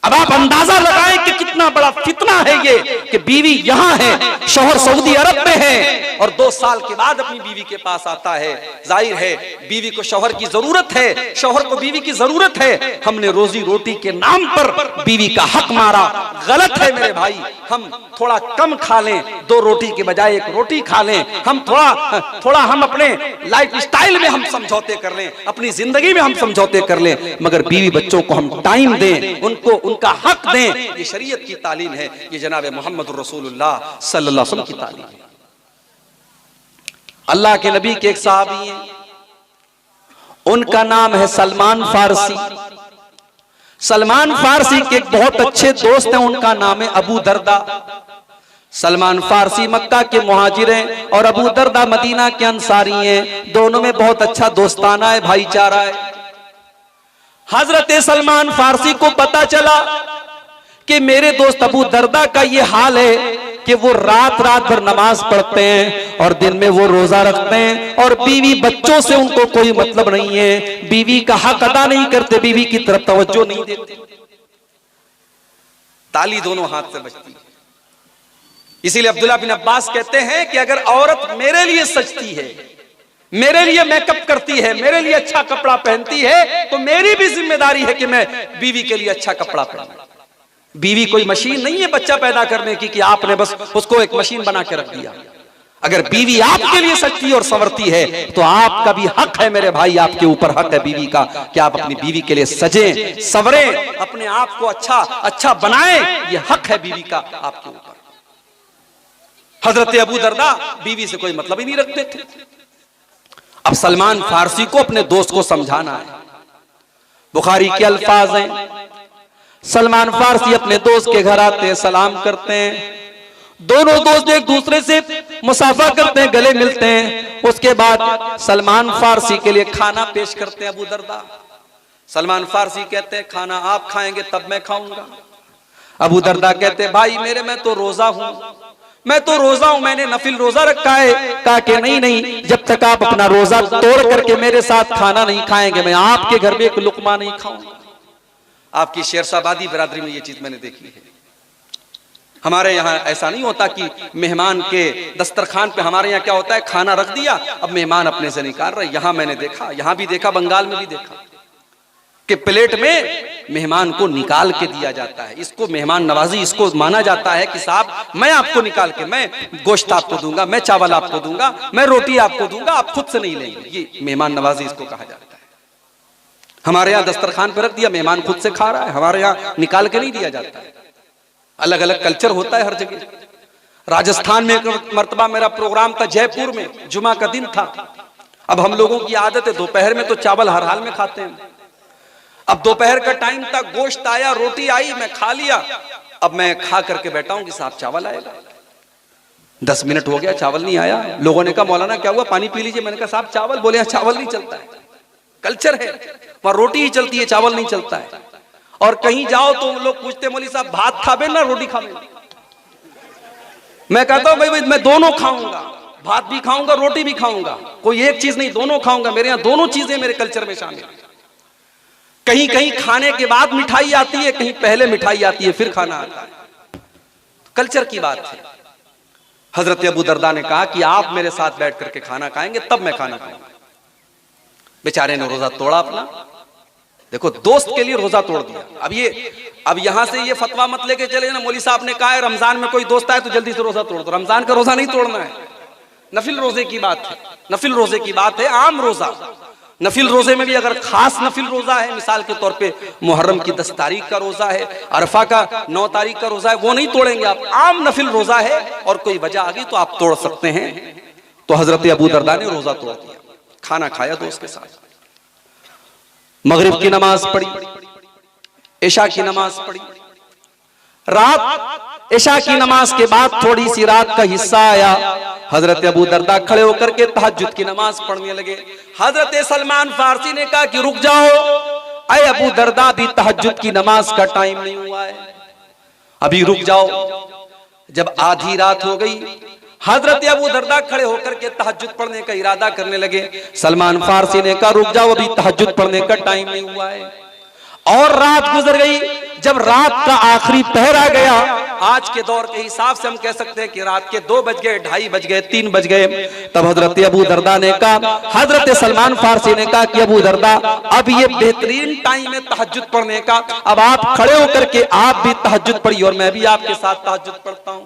अब आप अंदाजा लगाएं कि कितना बड़ा फितना है ये, कि बीवी यहां है, शौहर सऊदी अरब में है, और 2 साल के बाद अपनी बीवी के पास आता है। जाहिर है बीवी को शौहर की जरूरत है, शौहर को बीवी की जरूरत है। हमने रोजी रोटी के नाम पर बीवी का हक मारा, गलत है मेरे भाई। हम थोड़ा कम खा लें, 2 रोटी के बजाय 1 रोटी खा लें, हम थोड़ा हम अपने लाइफ स्टाइल में हम समझौते कर लें, अपनी जिंदगी में हम समझौते कर लें, मगर बीवी बच्चों को हम टाइम दें, उनको उनका हक दें। ये शरीयत की तालीम है, ये जनाब मोहम्मद रसूलुल्लाह सल्लल्लाहु अलैहि वसल्लम की तालीम है। अल्लाह के नबी के एक सहाबी हैं, उनका नाम है सलमान फारसी। सलमान फारसी के एक बहुत अच्छे दोस्त हैं, उनका नाम है अबू दरदा। सलमान फारसी मक्का के मुहाजिर हैं और अबू दरदा मदीना के अंसारी हैं, दोनों में बहुत अच्छा दोस्ताना है, भाईचारा है। हजरत सलमान फारसी को पता चला कि मेरे दोस्त अबू दरदा का ये हाल है कि वो रात रात भर नमाज पढ़ते हैं और दिन में वो रोजा रखते हैं और बीवी बच्चों से उनको कोई मतलब नहीं है, बीवी का हक अदा नहीं करते, बीवी की तरफ तवज्जो नहीं देते। ताली दोनों हाथ से बजती है। इसीलिए अब्दुल्लाह बिन अब्बास कहते हैं कि अगर औरत मेरे लिए सजती है, मेरे लिए मेकअप करती है, मेरे लिए अच्छा कपड़ा पहनती है, तो मेरी भी जिम्मेदारी है कि मैं बीवी के लिए अच्छा कपड़ा पहनूं। बीवी कोई मशीन नहीं है बच्चा पैदा करने की कि आपने बस उसको एक मशीन बना के रख दिया। अगर बीवी आपके लिए सजती और संवरती है तो आपका भी हक है मेरे भाई, आपके ऊपर हक है बीवी का कि आप अपनी बीवी के लिए सजें, संवरें, अपने आप को अच्छा बनाएं। ये हक है बीवी का आपके ऊपर। हजरत अबू दरदा बीवी से कोई मतलब ही नहीं रखते थे। अब सलमान फारसी को अपने दोस्त को समझाना है। बुखारी के अल्फाज हैं, सलमान फारसी अपने दोस्त के घर आते हैं, सलाम करते हैं, दोनों दोस्त एक दूसरे से मुसाफा करते हैं, गले मिलते हैं। उसके बाद सलमान फारसी के लिए खाना पेश करते हैं अबू दरदा। सलमान फारसी कहते हैं खाना आप खाएंगे तब मैं खाऊंगा। अबू दरदा कहते हैं भाई मेरे मैं तो रोजा हूं, मैं तो रोजा हूं, मैंने नफिल रोजा रखा है। कहा कि नहीं, जब तक आप अपना रोजा तोड़ करके मेरे साथ खाना नहीं खाएंगे मैं आपके घर में एक लुकमा नहीं खाऊंगा। आपकी शेरशाबादी बिरादरी में ये चीज मैंने देखी है। हमारे यहाँ ऐसा नहीं होता कि मेहमान के दस्तरखान पे, हमारे यहाँ क्या होता है खाना रख दिया, अब मेहमान अपने से निकाल रहे। यहाँ मैंने देखा, यहाँ भी देखा, बंगाल में भी देखा कि प्लेट में मेहमान को निकाल के दिया जाता है। इसको मेहमान नवाजी इसको माना जाता है कि साहब मैं आपको निकाल के, मैं गोश्त आपको दूंगा, मैं चावल आपको दूंगा, मैं रोटी आपको दूंगा, आप खुद से नहीं लेंगे। ये मेहमान नवाजी इसको कहा जाता है। हमारे यहाँ दस्तरखान पर रख दिया, मेहमान खुद से खा रहा है, हमारे यहाँ निकाल के नहीं दिया जाता है। अलग अलग कल्चर होता है हर जगह। राजस्थान में एक मर्तबा मेरा प्रोग्राम था जयपुर में, जुमा का दिन था। अब हम लोगों की आदत है दोपहर में तो चावल हर हाल में खाते हैं। अब दोपहर का टाइम था, गोश्त आया, रोटी आई, मैं खा लिया। अब मैं खा करके बैठा हूं कि साहब चावल आएगा। 10 मिनट हो गया, चावल नहीं आया। लोगों ने कहा मौलाना क्या हुआ, पानी पी लीजिए। मैंने कहा साहब चावल। बोले यहाँ चावल नहीं चलता है, कल्चर है, वहां रोटी ही चलती है, चावल नहीं चलता है। और कहीं जाओ तो लोग पूछते मौली साहब भात खाबे ना रोटी खाबे। मैं कहता हूं भाई मैं दोनों खाऊंगा, भात भी खाऊंगा रोटी भी खाऊंगा, कोई एक चीज नहीं, दोनों खाऊंगा। मेरे यहाँ दोनों चीजें मेरे कल्चर में शामिल है। कहीं कहीं खाने के बाद मिठाई आती है, कहीं पहले मिठाई आती है फिर खाना आता है। कल्चर की बात है। हजरत अबू दरदा ने कहा कि आप मेरे साथ बैठ करके खाना खाएंगे तब मैं खाना खाऊंगा। बेचारे ने रोजा तोड़ा अपना। देखो दोस्त के लिए रोजा तोड़ दिया। अब यहां से ये फतवा मत लेके चले ना, मौली साहब ने कहा है रमजान में कोई दोस्त आए तो जल्दी से रोजा तोड़ दो। रमजान का रोजा नहीं तोड़ना है, नफिल रोजे की बात है। नफिल रोजे की बात है, आम रोजा। नफिल रोजे में भी अगर खास नफिल रोजा है, मिसाल के तौर पे मुहर्रम की 10 तारीख का रोजा है, अरफा का 9 तारीख का रोजा है, वो नहीं तोड़ेंगे आप। आम नफिल रोजा है और कोई वजह आ गई तो आप तोड़ सकते हैं। तो हजरत अबू दरदा ने रोजा तोड़ दिया, खाना खाया दोस्त के साथ, मगरिब की नमाज पढ़ी, इशा की नमाज पढ़ी। रात इशा की नमाज के बाद थोड़ी सी रात का हिस्सा आया, हजरत अबू दरदा खड़े होकर के तहज्जुद की नमाज पढ़ने लगे। हजरत सलमान फारसी ने कहा कि रुक जाओ, अरे अबू दरदा अभी तहज्जुद की नमाज का टाइम नहीं हुआ है, अभी रुक जाओ। जब आधी रात हो गई, हजरत अबू दरदा खड़े होकर के तहज्जुद पढ़ने का इरादा करने लगे। सलमान फारसी ने कहा रुक जाओ, अभी तहज्जुद पढ़ने का टाइम नहीं हुआ है। और रात गुजर गई। जब रात का आखिरी पहर आ गया, आज के दौर के हिसाब से हम कह सकते हैं कि रात के 2 बज गए, 2:30 बज गए, 3 बज गए, तब हजरत अबू दरदा ने कहा, हजरत सलमान फारसी ने कहा कि अबू दरदा अब ये बेहतरीन टाइम है तहज्जुद पढ़ने का, अब आप खड़े होकर के आप भी तहज्जुद पढ़िए और मैं भी आपके साथ तहज्जुद पढ़ता हूं।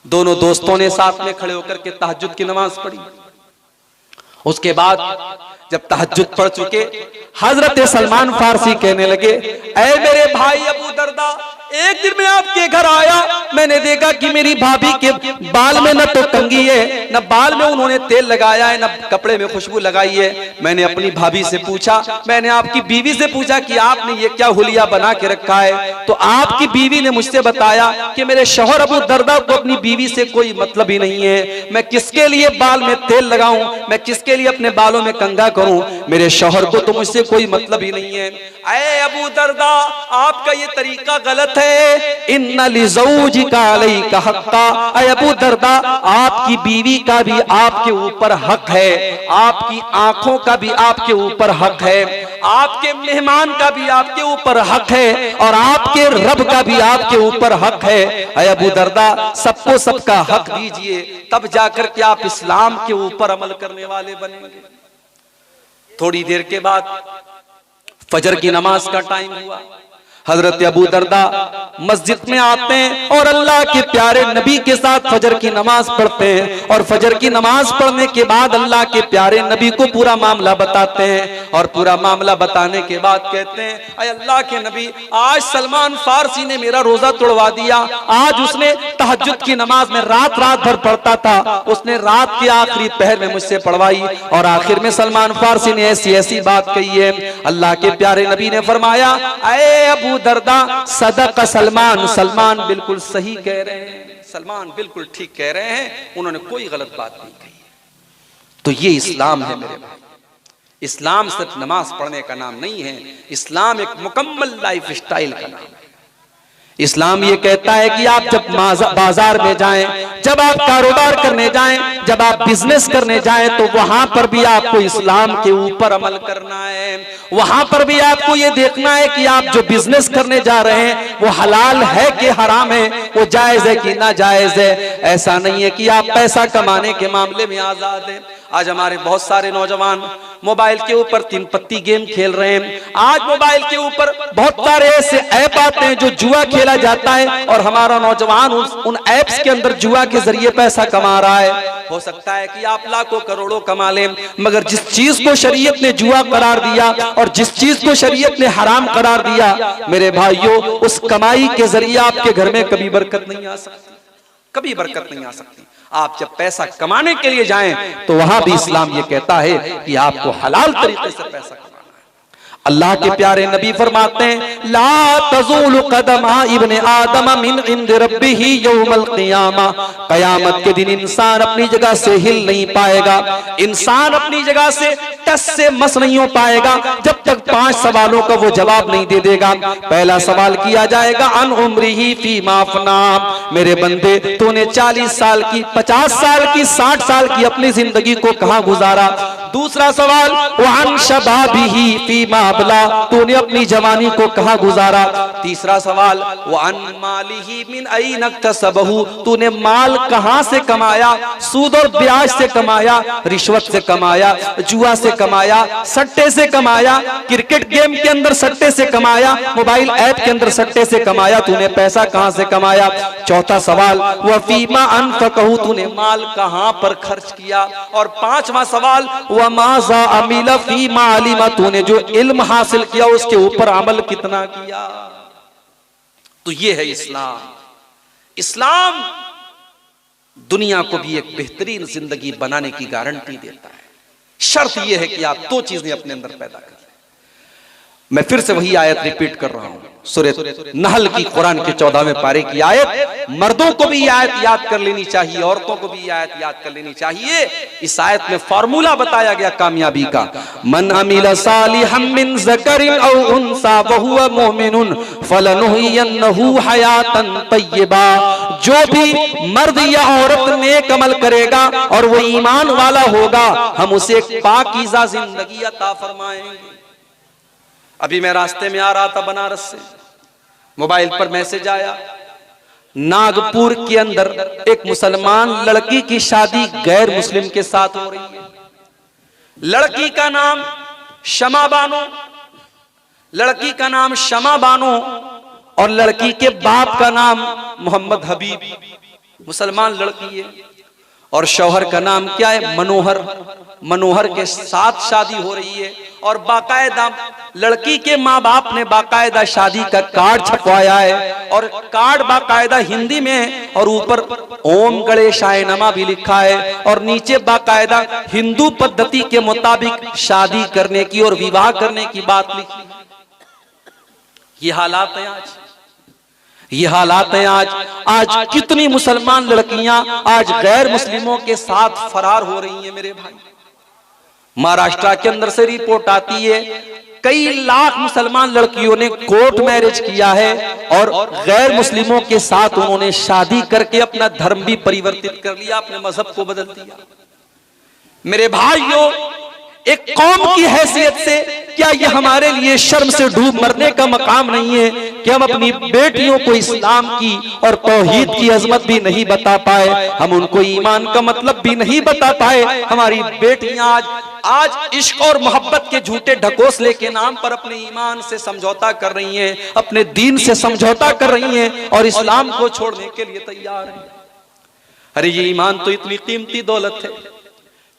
दोनों दोस्तों ने साथ में खड़े होकर के तहज्जुद की नमाज पढ़ी। उसके बाद जब तहज्जुद पढ़ चुके, हजरत सलमान फारसी कहने लगे, ऐ मेरे भाई अबू दरदा, एक दिन मैं आपके घर आया, मैंने देखा कि मेरी भाभी के बाल में न तो कंघी है, न बाल में उन्होंने तेल लगाया है, न कपड़े में खुशबू लगाई है। मैंने अपनी भाभी से पूछा, मैंने आपकी बीवी से पूछा कि आपने ये क्या हुलिया बना के रखा है, तो आपकी बीवी ने मुझसे बताया कि मेरे शौहर अबू दरदा को अपनी बीवी से कोई मतलब ही नहीं है। मैं किसके लिए बाल में तेल लगाऊं, मैं किसके लिए अपने बालों में कंघा करूं, मेरे शौहर को तो मुझसे कोई मतलब ही नहीं है। ऐ अबू दरदा, आपका ये तरीका गलत है। इन्ना लिज़ौजिका अलैका हक्का, ऐ अबू दरदा आपकी बीवी का भी आपके ऊपर हक है, आपकी आंखों का भी आपके ऊपर हक है, आपके मेहमान का भी आपके ऊपर हक है, और आपके रब का भी आपके ऊपर हक है। ऐ अबू दरदा सबको सबका हक दीजिए, तब जाकर के आप इस्लाम के ऊपर अमल करने वाले बनेंगे। थोड़ी देर के बाद फजर की नमाज का टाइम हुआ। हजरत अबू दरदा मस्जिद में आते हैं और अल्लाह के प्यारे नबी के साथ फजर की नमाज पढ़ते हैं, और फजर की नमाज पढ़ने के बाद अल्लाह के प्यारे नबी को पूरा मामला बताते हैं, और पूरा मामला बताने के बाद कहते हैं, अय अल्लाह के नबी, आज सलमान फारसी ने मेरा रोजा तोड़वा दिया। आज उसने तहज्जुद की नमाज में रात भर पढ़ता था, उसने रात के आखिरी पहर में मुझसे पढ़वाई, और आखिर में सलमान फारसी ने ऐसी बात कही है। अल्लाह के प्यारे नबी ने फरमाया, अय अबू दरदा सदक सलमान, सलमान बिल्कुल सही कह रहे हैं, सलमान बिल्कुल ठीक कह रहे हैं, उन्होंने कोई गलत बात नहीं कही। तो ये इस्लाम है मेरे भाई। इस्लाम सिर्फ नमाज पढ़ने का नाम नहीं है, इस्लाम एक मुकम्मल लाइफ स्टाइल का नाम है। इस्लाम ये कहता है कि आप जब बाजार में जाएं, जब आप कारोबार करने जाएं, जब आप बिजनेस करने जाएं, तो वहां पर भी आपको इस्लाम के ऊपर अमल करना है। वहां पर भी आपको ये देखना है कि आप जो बिजनेस करने जा रहे हैं वो हलाल है कि हराम है, वो जायज है कि ना जायज है। ऐसा नहीं है कि आप पैसा कमाने के मामले में आजाद हैं। आज हमारे बहुत सारे नौजवान मोबाइल के ऊपर 3 पत्ती गेम खेल रहे हैं। आज मोबाइल के ऊपर बहुत सारे ऐसे ऐप आते हैं जो जुआ खेला जाता है, और हमारा नौजवान उन ऐप्स के अंदर जुआ के जरिए पैसा कमा रहा है। हो सकता है कि आप लाखों करोड़ों कमा लें, मगर जिस चीज को शरीयत ने जुआ करार दिया और जिस चीज को शरीयत ने हराम करार दिया, मेरे भाइयों, उस कमाई के जरिए आपके घर में कभी बरकत नहीं आ सकती, कभी बरकत नहीं आ सकती। आप जब पैसा कमाने के लिए जाएं तो वहां भी इस्लाम ये कहता है कि आपको हलाल तरीके से पैसा कमाना है। अल्लाह के प्यारे नबी फरमाते हैं, ला तज़ूलु क़दमा इब्ने आदम मिन इंद रब्बिही यौमल क़ियामा। क़यामत के दिन इंसान अपनी जगह से हिल नहीं पाएगा, इंसान अपनी जगह से टस से मस नहीं हो पाएगा जब तक 5 सवालों का वो जवाब नहीं दे देगा। पहला सवाल किया जाएगा, अन उम्रिही फीमा अफ़ना। मेरे बंदे, तूने 40 साल की, 50 साल की, 60 साल की अपनी जिंदगी को कहां गुजारा। दूसरा सवाल, वअन शबाबिही फीमा अबला। तूने अपनी जवानी को कहां गुजारा। तीसरा सवाल, वअन मालिही मिन ऐन इक्तसबहू। तूने माल कहां से कमाया, सूद और ब्याज से कमाया, रिश्वत से कमाया, जुआ से कमाया, सट्टे से कमाया, क्रिकेट गेम के अंदर सट्टे से कमाया, मोबाइल ऐप के अंदर सट्टे से कमाया, तूने पैसा कहां से कमाया। चौथा सवाल, व फीमा अनफकहू। तूने माल कहां पर खर्च किया। और 5वां सवाल, व माज़ा अमिला फीमा अलिमा। तूने जो इल्म हासिल किया उसके ऊपर अमल कितना किया। तो ये है इस्लाम। इस्लाम दुनिया को भी एक बेहतरीन जिंदगी बनाने की गारंटी देता है। शर्त यह है कि आप 2 चीजें अपने अंदर पैदा करें। मैं फिर से वही आयत रिपीट कर रहा हूं, सूरह नहल की, कुरान के 14वें पारे की आयत। मर्दों को भी आयत याद कर लेनी चाहिए, औरतों को भी आयत याद कर लेनी चाहिए। इस आयत में फॉर्मूला बताया गया कामयाबी का। मन अमिला सालिहम मिन ज़करिन औ उन्सा वहुवा मुमिनुन फलनुहयन्नहु हयातन तय्यबा। जो भी मर्द या औरत नेक अमल करेगा और वो ईमान वाला होगा, हम उसे एक पाकीज़ा जिंदगी अता फरमाएंगे। अभी मैं रास्ते में आ रहा था बनारस से, मोबाइल पर मैसेज आया, नागपुर के अंदर एक मुसलमान लड़की की शादी गैर मुस्लिम के साथ हो रही है। लड़की का नाम शमा बानो, लड़की का नाम शमा बानो और लड़की के बाप का नाम मोहम्मद हबीब। मुसलमान लड़की है और शौहर का नाम क्या है, मनोहर। मनोहर के साथ शादी हो रही है और बाकायदा लड़की के माँ बाप ने बाकायदा शादी का कार्ड छपवाया है और कार्ड बाकायदा हिंदी में है और ऊपर ओम गणेशाय नमः भी लिखा है और नीचे बाकायदा हिंदू पद्धति के मुताबिक शादी करने की और विवाह करने की बात लिखी है। ये हालात है आज, ये हालात हैं आज। आज कितनी मुसलमान लड़कियां आज गैर मुस्लिमों के साथ फरार हो रही हैं मेरे भाई। महाराष्ट्र के अंदर से रिपोर्ट आती है, कई लाख मुसलमान लड़कियों ने कोर्ट मैरिज किया है और गैर मुस्लिमों के साथ उन्होंने शादी करके अपना धर्म भी परिवर्तित कर लिया, अपने मजहब को बदल दिया। मेरे भाइयों, एक कौम की हैसियत से क्या यह हमारे लिए शर्म से डूब मरने का मकाम नहीं है कि हम अपनी बेटियों को इस्लाम की और तौहीद की अजमत भी नहीं बता पाए, हम उनको ईमान का मतलब भी नहीं बता पाए। हमारी बेटियां आज इश्क और मोहब्बत के झूठे ढकोसले के नाम पर अपने ईमान से समझौता कर रही हैं, अपने दीन से समझौता कर रही हैं और इस्लाम को छोड़ने के लिए तैयार हैं। अरे ये ईमान तो इतनी कीमती दौलत है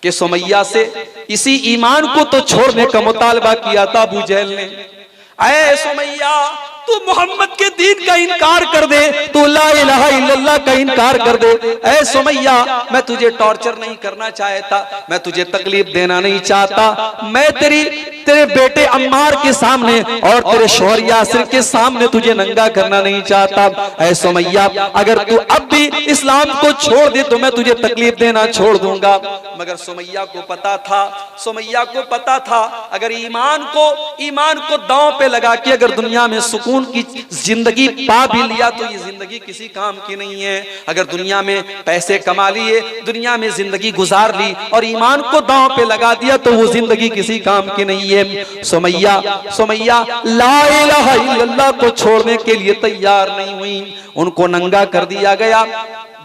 कि सुमैया से इसी ईमान को तो छोड़ने का मुतालबा किया था अबू जहल ने। ऐ सुमैया, तू मोहम्मद के दीन का इनकार कर दे, तू ला इलाहा इल्लल्लाह का इनकार कर दे। ऐ सुमैया, मैं तुझे टॉर्चर नहीं करना चाहता, मैं तुझे तकलीफ देना नहीं चाहता, मैं तेरे बेटे अम्मार के सामने और तेरे शौहर यासिर के सामने तुझे नंगा करना नहीं चाहता। ऐ सुमैया, अगर तू अब भी इस्लाम को छोड़ दे तो मैं तुझे तकलीफ देना छोड़ दूंगा। मगर सुमैया को पता था, सुमैया को पता था अगर ईमान को दांव पे लगा के अगर दुनिया में सुकून की जिंदगी पा भी लिया तो ये जिंदगी किसी काम की नहीं है। अगर दुनिया में पैसे कमा लिए, दुनिया में जिंदगी गुजार ली और ईमान को दांव पे लगा दिया तो वो जिंदगी किसी काम की नहीं है। सुमैया ला इलाहा इल्लल्लाह को छोड़ने के लिए तैयार नहीं हुई, उनको नंगा कर दिया गया।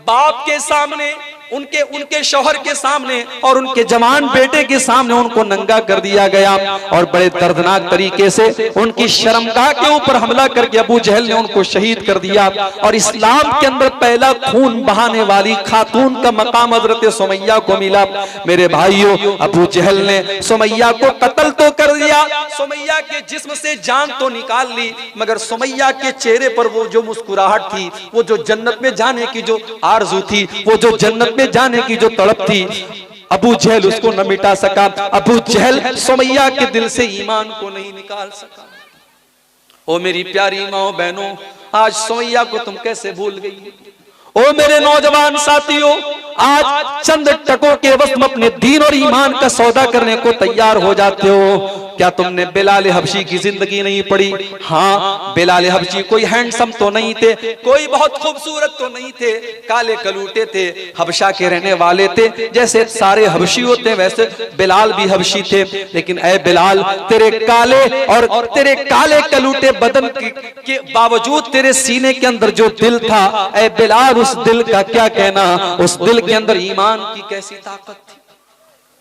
बाप के सामने, उनके शौहर के सामने और उनके जवान बेटे के सामने उनको नंगा कर दिया गया और बड़े दर्दनाक तरीके से उनकी शर्मगाह के ऊपर हमला करके अबू जहल ने उनको शहीद कर दिया। और इस्लाम के अंदर पहला खून बहाने वाली खातून का मकाम हजरत सुमैया को मिला। मेरे भाइयों, अबू जहल ने सुमैया को कत्ल तो कर दिया, सुमैया के जिस्म से जान तो निकाल ली, मगर सुमैया के चेहरे पर वो जो मुस्कुराहट थी, वो जो जन्नत में जाने की जो आरज़ू थी, वो जो जन्नत के जाने की जो तड़प थी, अबू जहल उसको न मिटा सका। अबू जहल सुमैया के दिल से ईमान को नहीं निकाल सका। ओ मेरी प्यारी माओ बहनों, आज सुमैया को तुम कैसे भूल गई? ओ मेरे नौजवान साथियों, आज चंद टकों के वक्त में अपने दीन और ईमान का सौदा करने को तैयार हो जाते हो। क्या तुमने बिलाल हबशी की जिंदगी नहीं पढ़ी? हाँ, बिलाल हबशी कोई हैंडसम तो नहीं थे, कोई बहुत खूबसूरत तो नहीं थे, काले कलूटे थे, हबशा के रहने वाले थे। जैसे सारे हबशी होते हैं वैसे बिलाल भी हबशी थे। लेकिन ऐ बिलाल, तेरे काले और तेरे काले कलूटे बदन के बावजूद तेरे सीने के अंदर जो दिल था, ऐ बिलाल उस दिल का क्या कहना? उस दिल के अंदर ईमान की कैसी ताकत थी,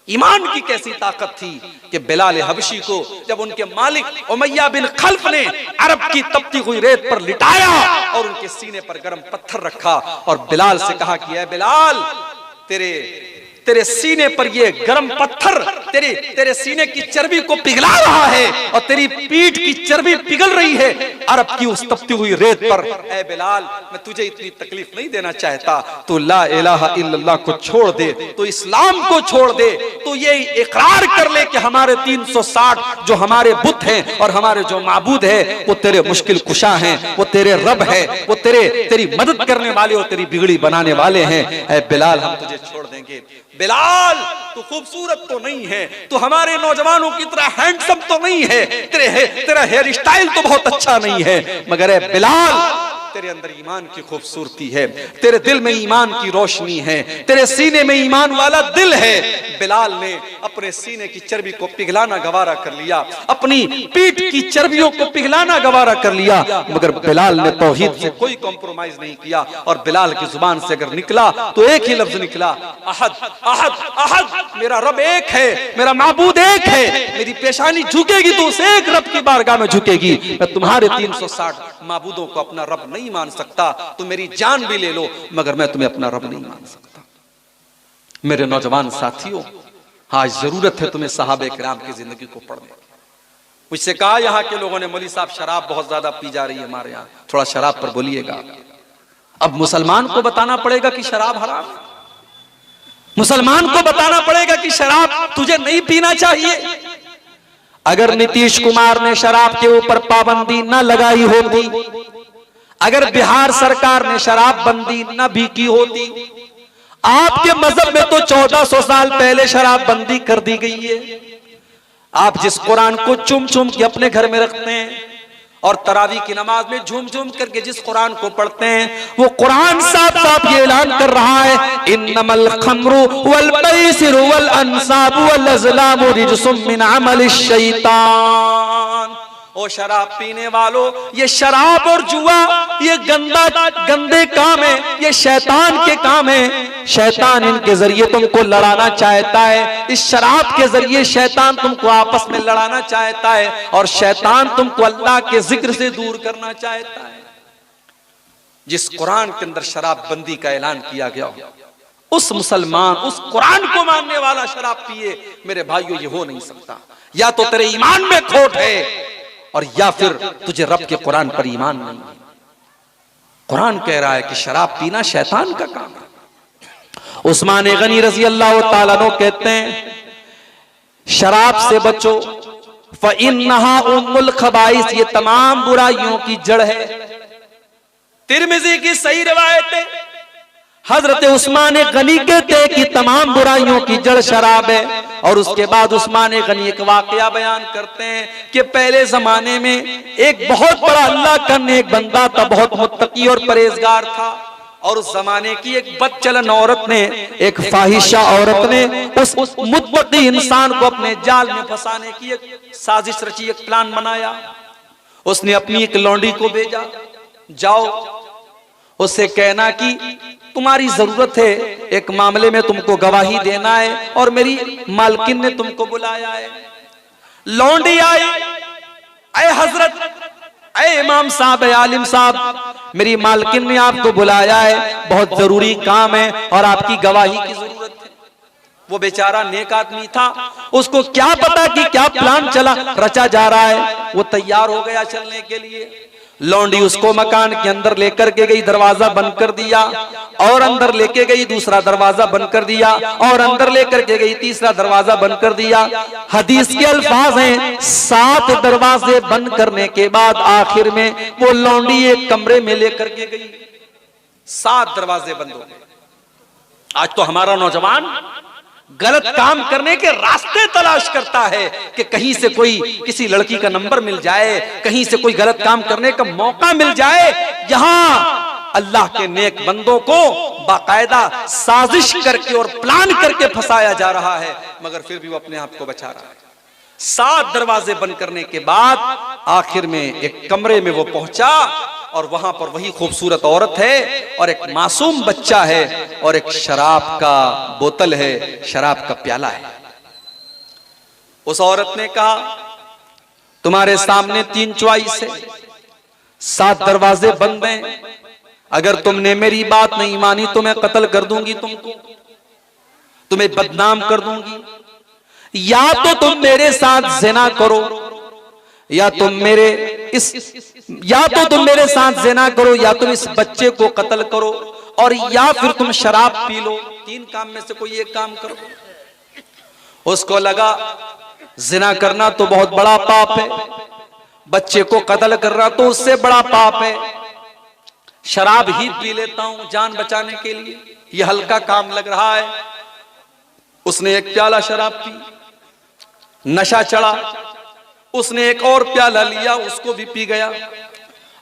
ईमान की कैसी ताकत थी कि बिलाल हबशी को जब उनके मालिक उमैया बिन खल्फ ने अरब की तपती हुई रेत पर लिटाया और उनके सीने पर गर्म पत्थर रखा और बिलाल से कहा कि ऐ बिलाल, तेरे सीने पर ये गर्म पत्थर तेरे सीने की चर्बी को पिघला रहा है और तेरी पीठ की चर्बी पिघल रही है अरब की उस तपती हुई रेत पर। ऐ बिलाल, मैं तुझे इतनी तकलीफ नहीं देना चाहता, तो ला इलाहा इल्लल्लाह को छोड़ दे, तो इस्लाम को छोड़ दे, तो ये इकरार कर ले कि हमारे 360 जो हमारे बुत हैं और हमारे जो माबूद है वो तेरे मुश्किल कुशा हैं, वो तेरे रब है, वो तेरी मदद करने वाले और तेरी बिगड़ी बनाने वाले हैं। ऐ बिलाल, हम तुझे छोड़ देंगे। बिलाल, तू खूबसूरत तो नहीं है, तू हमारे नौजवानों की तरह हैंडसम तो नहीं है, तेरा हेयर स्टाइल तो बहुत अच्छा नहीं है, मगर है बिलाल, तेरे अंदर ईमान की खूबसूरती है, तेरे दिल में ईमान की रोशनी है, तेरे सीने में ईमान वाला दिल है। बिलाल ने अपने सीने की चर्बी को पिघलाना गवारा कर लिया, अपनी पीठ की चर्बियों को पिघलाना गवारा कर लिया, मगर बिलाल ने तौहीद से कोई कॉम्प्रोमाइज नहीं किया। और बिलाल की जुबान से अगर निकला तो एक ही लफ्ज निकला, अहद अहद अहद, मेरा रब एक है, मेरा माबूद एक है, मेरी पेशानी झुकेगी तो उस एक रब की बारगाह में झुकेगी। मैं तुम्हारे 360 माबूदों को अपना रब नहीं मान सकता, तुम मेरी जान भी ले लो मगर मैं तुम्हें अपना रब नहीं मान सकता। मेरे नौजवान साथियों, आज जरूरत है तुम्हें सहाबे किराम की जिंदगी को पढ़ने। मुझसे कहा यहाँ के लोगों ने, मौलवी साहब शराब बहुत ज्यादा पी जा रही है हमारे यहाँ, थोड़ा शराब पर बोलिएगा। अब मुसलमान को बताना पड़ेगा कि शराब हराम है, मुसलमान को बताना पड़ेगा कि शराब तुझे नहीं पीना चाहिए। अगर नीतीश कुमार ने शराब के ऊपर पाबंदी न लगाई होती, अगर बिहार सरकार ने शराब बंदी न भी की होती, आपके मजहब में तो 1400 साल पहले शराब बंदी कर दी गई है। आप जिस कुरान को चुम चुम के अपने घर में रखते हैं और तरावी की नमाज में झूम झूम करके जिस कुरान को पढ़ते हैं, वो कुरान साफ साफ ये ऐलान कर रहा है, इन्नमल खम्रु वल मैसिरु वल अंसाबु वल अज़लामु रिज्सुम मिन अमलिश शैतान। ओ शराब पीने वालों, ये शराब और जुआ ये गंदे काम है, ये शैतान के काम है। शैतान इनके जरिए तुमको लड़ाना चाहता है, इस शराब के जरिए शैतान तुमको आपस में लड़ाना चाहता है और शैतान तुमको अल्लाह के जिक्र से दूर करना चाहता है। जिस कुरान के अंदर शराब बंदी का ऐलान किया गया, उस मुसलमान, उस कुरान को मानने वाला शराब पिए, मेरे भाइयों ये हो नहीं सकता। या तो तेरे ईमान में खोट है और या फिर तुझे रब के कुरान पर ईमान नहीं है। कुरान कह रहा है कि शराब पीना शैतान का काम है। उस्मान गनी रजी अल्लाह ताला अन्हु कहते हैं, शराब से बचो, फ़इन्नहा उम्मुल खबाइस, ये तमाम बुराइयों की जड़ है। तिरमिज़ी की सही रिवायत है, हजरत उस्मान गनी कहते हैं कि तमाम बुराइयों की जड़ शराब है। और उसके बाद उस्मान गनी एक वाकया बयान करते हैं कि पहले जमाने में एक बहुत बड़ा अल्लाह का नेक बंदा था, बहुत मुत्तकी और परहेजगार था, और उस जमाने की एक बदचलन औरत ने, एक फाहिशा औरत ने उस मुत्तकी इंसान को अपने जाल में फंसाने की एक साजिश रची, एक प्लान बनाया। उसने अपनी एक लौंडी को भेजा, जाओ उससे कहना कि तुम्हारी जरूरत है, एक मामले में तुमको गवाही देना है और मेरी मालकिन ने तुमको बुलाया है। लौंडी आई, ऐ हजरत, ऐ इमाम साहब, ऐ आलिम साहब, मेरी मालकिन ने आपको बुलाया है, बहुत जरूरी काम है और आपकी गवाही की जरूरत है। वो बेचारा नेक आदमी था, उसको क्या पता कि क्या प्लान रचा जा रहा है। वो तैयार हो गया चलने के लिए। लौंडी उसको मकान के अंदर लेकर के गई, दरवाजा बंद कर दिया, और अंदर लेके गई, दूसरा दरवाजा बंद कर दिया, और अंदर लेकर के गई, तीसरा दरवाजा बंद कर दिया। हदीस के अल्फाज हैं 7 दरवाजे बंद करने के बाद आखिर में वो लौंडी एक कमरे में लेकर के गई, 7 दरवाजे बंद हो गए। आज तो हमारा नौजवान गलत काम करने के रास्ते तलाश करता है कि कहीं से कोई किसी लड़की का नंबर मिल जाए, कहीं से कोई गलत काम करने का मौका मिल जाए। यहां अल्लाह के नेक बंदों को बाकायदा साजिश करके और प्लान करके फंसाया जा रहा है, मगर फिर भी वो अपने आप को बचा रहा है। 7 दरवाजे बंद करने के बाद आखिर में एक कमरे में वो पहुंचा, और वहां पर वही खूबसूरत औरत है, और एक मासूम बच्चा है, और एक शराब का बोतल है, शराब का प्याला है। उस औरत ने कहा, तुम्हारे सामने 3 चॉइस है, 7 दरवाजे बंद हैं, अगर तुमने मेरी बात नहीं मानी तो मैं कत्ल कर दूंगी तुमको, तुम्हें बदनाम कर दूंगी, या तो तुम मेरे साथ ज़िना करो, या तुम मेरे साथ ज़िना करो, या तुम इस बच्चे को कत्ल करो, और या फिर तुम शराब पी लो। 3 काम में से कोई एक काम करो। उसको लगा ज़िना करना तो बहुत बड़ा पाप है, बच्चे को कत्ल करना तो उससे बड़ा पाप है, शराब ही पी लेता हूं जान बचाने के लिए, यह हल्का काम लग रहा है। उसने एक प्याला शराब पी, नशा चढ़ा, उसने एक और प्याला लिया, उसको भी पी गया,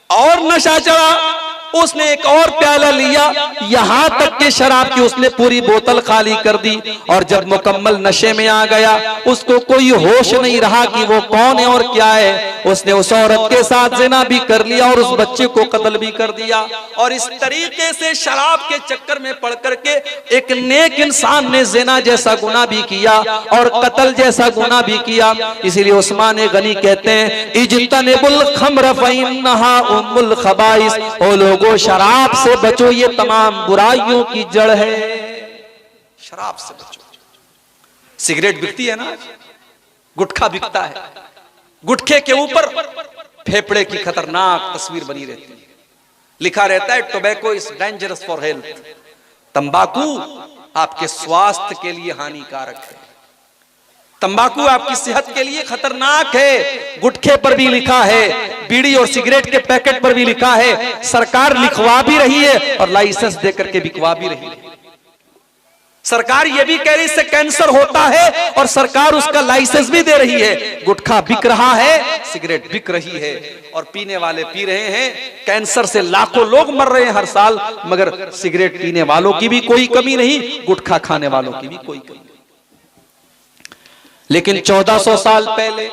और नशा चढ़ा, उसने एक और प्याला लिया, यहां तक कि शराब की उसने पूरी बोतल खाली कर दी, और जब मुकम्मल नशे में आ गया, उसको कोई होश नहीं रहा कि वो कौन है और क्या है। उसने उस औरत के साथ ज़िना भी कर लिया और उस बच्चे को कत्ल भी कर दिया, और इस तरीके से शराब के चक्कर में पड़ करके एक नेक इंसान ने ज़िना जैसा गुनाह भी किया और कत्ल जैसा गुनाह भी किया। इसीलिए उस्मान गनी कहते हैं, इज्तनिबुल खम्र फइन्नहा उम्मुल खबाइस, ओ लोगों शराब से बचो, ये तमाम बुराइयों की जड़ है, शराब से बचो। सिगरेट बिकती है ना, गुटखा बिकता है, गुटखे के ऊपर फेफड़े की खतरनाक तस्वीर बनी रहती है, लिखा रहता है tobacco is dangerous for health, तंबाकू आपके स्वास्थ्य के लिए हानिकारक है, तंबाकू आपकी सेहत के लिए खतरनाक है। गुटखे पर भी लिखा है, बीड़ी और सिगरेट के पैकेट पर भी लिखा है, सरकार लिखवा भी रही है और लाइसेंस देकर के बिकवा भी रही है। सरकार ये भी कह रही है इससे कैंसर होता है और सरकार उसका लाइसेंस भी दे रही है। गुटखा बिक रहा है, सिगरेट बिक रही है, और पीने वाले पी रहे हैं। कैंसर से लाखों लोग मर रहे हैं हर साल, मगर सिगरेट पीने वालों की भी कोई कमी नहीं, गुटखा खाने वालों की भी कोई कमी नहीं। लेकिन 1400 साल पहले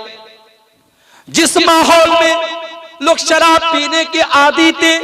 जिस माहौल में लोग शराब पीने के आदी थे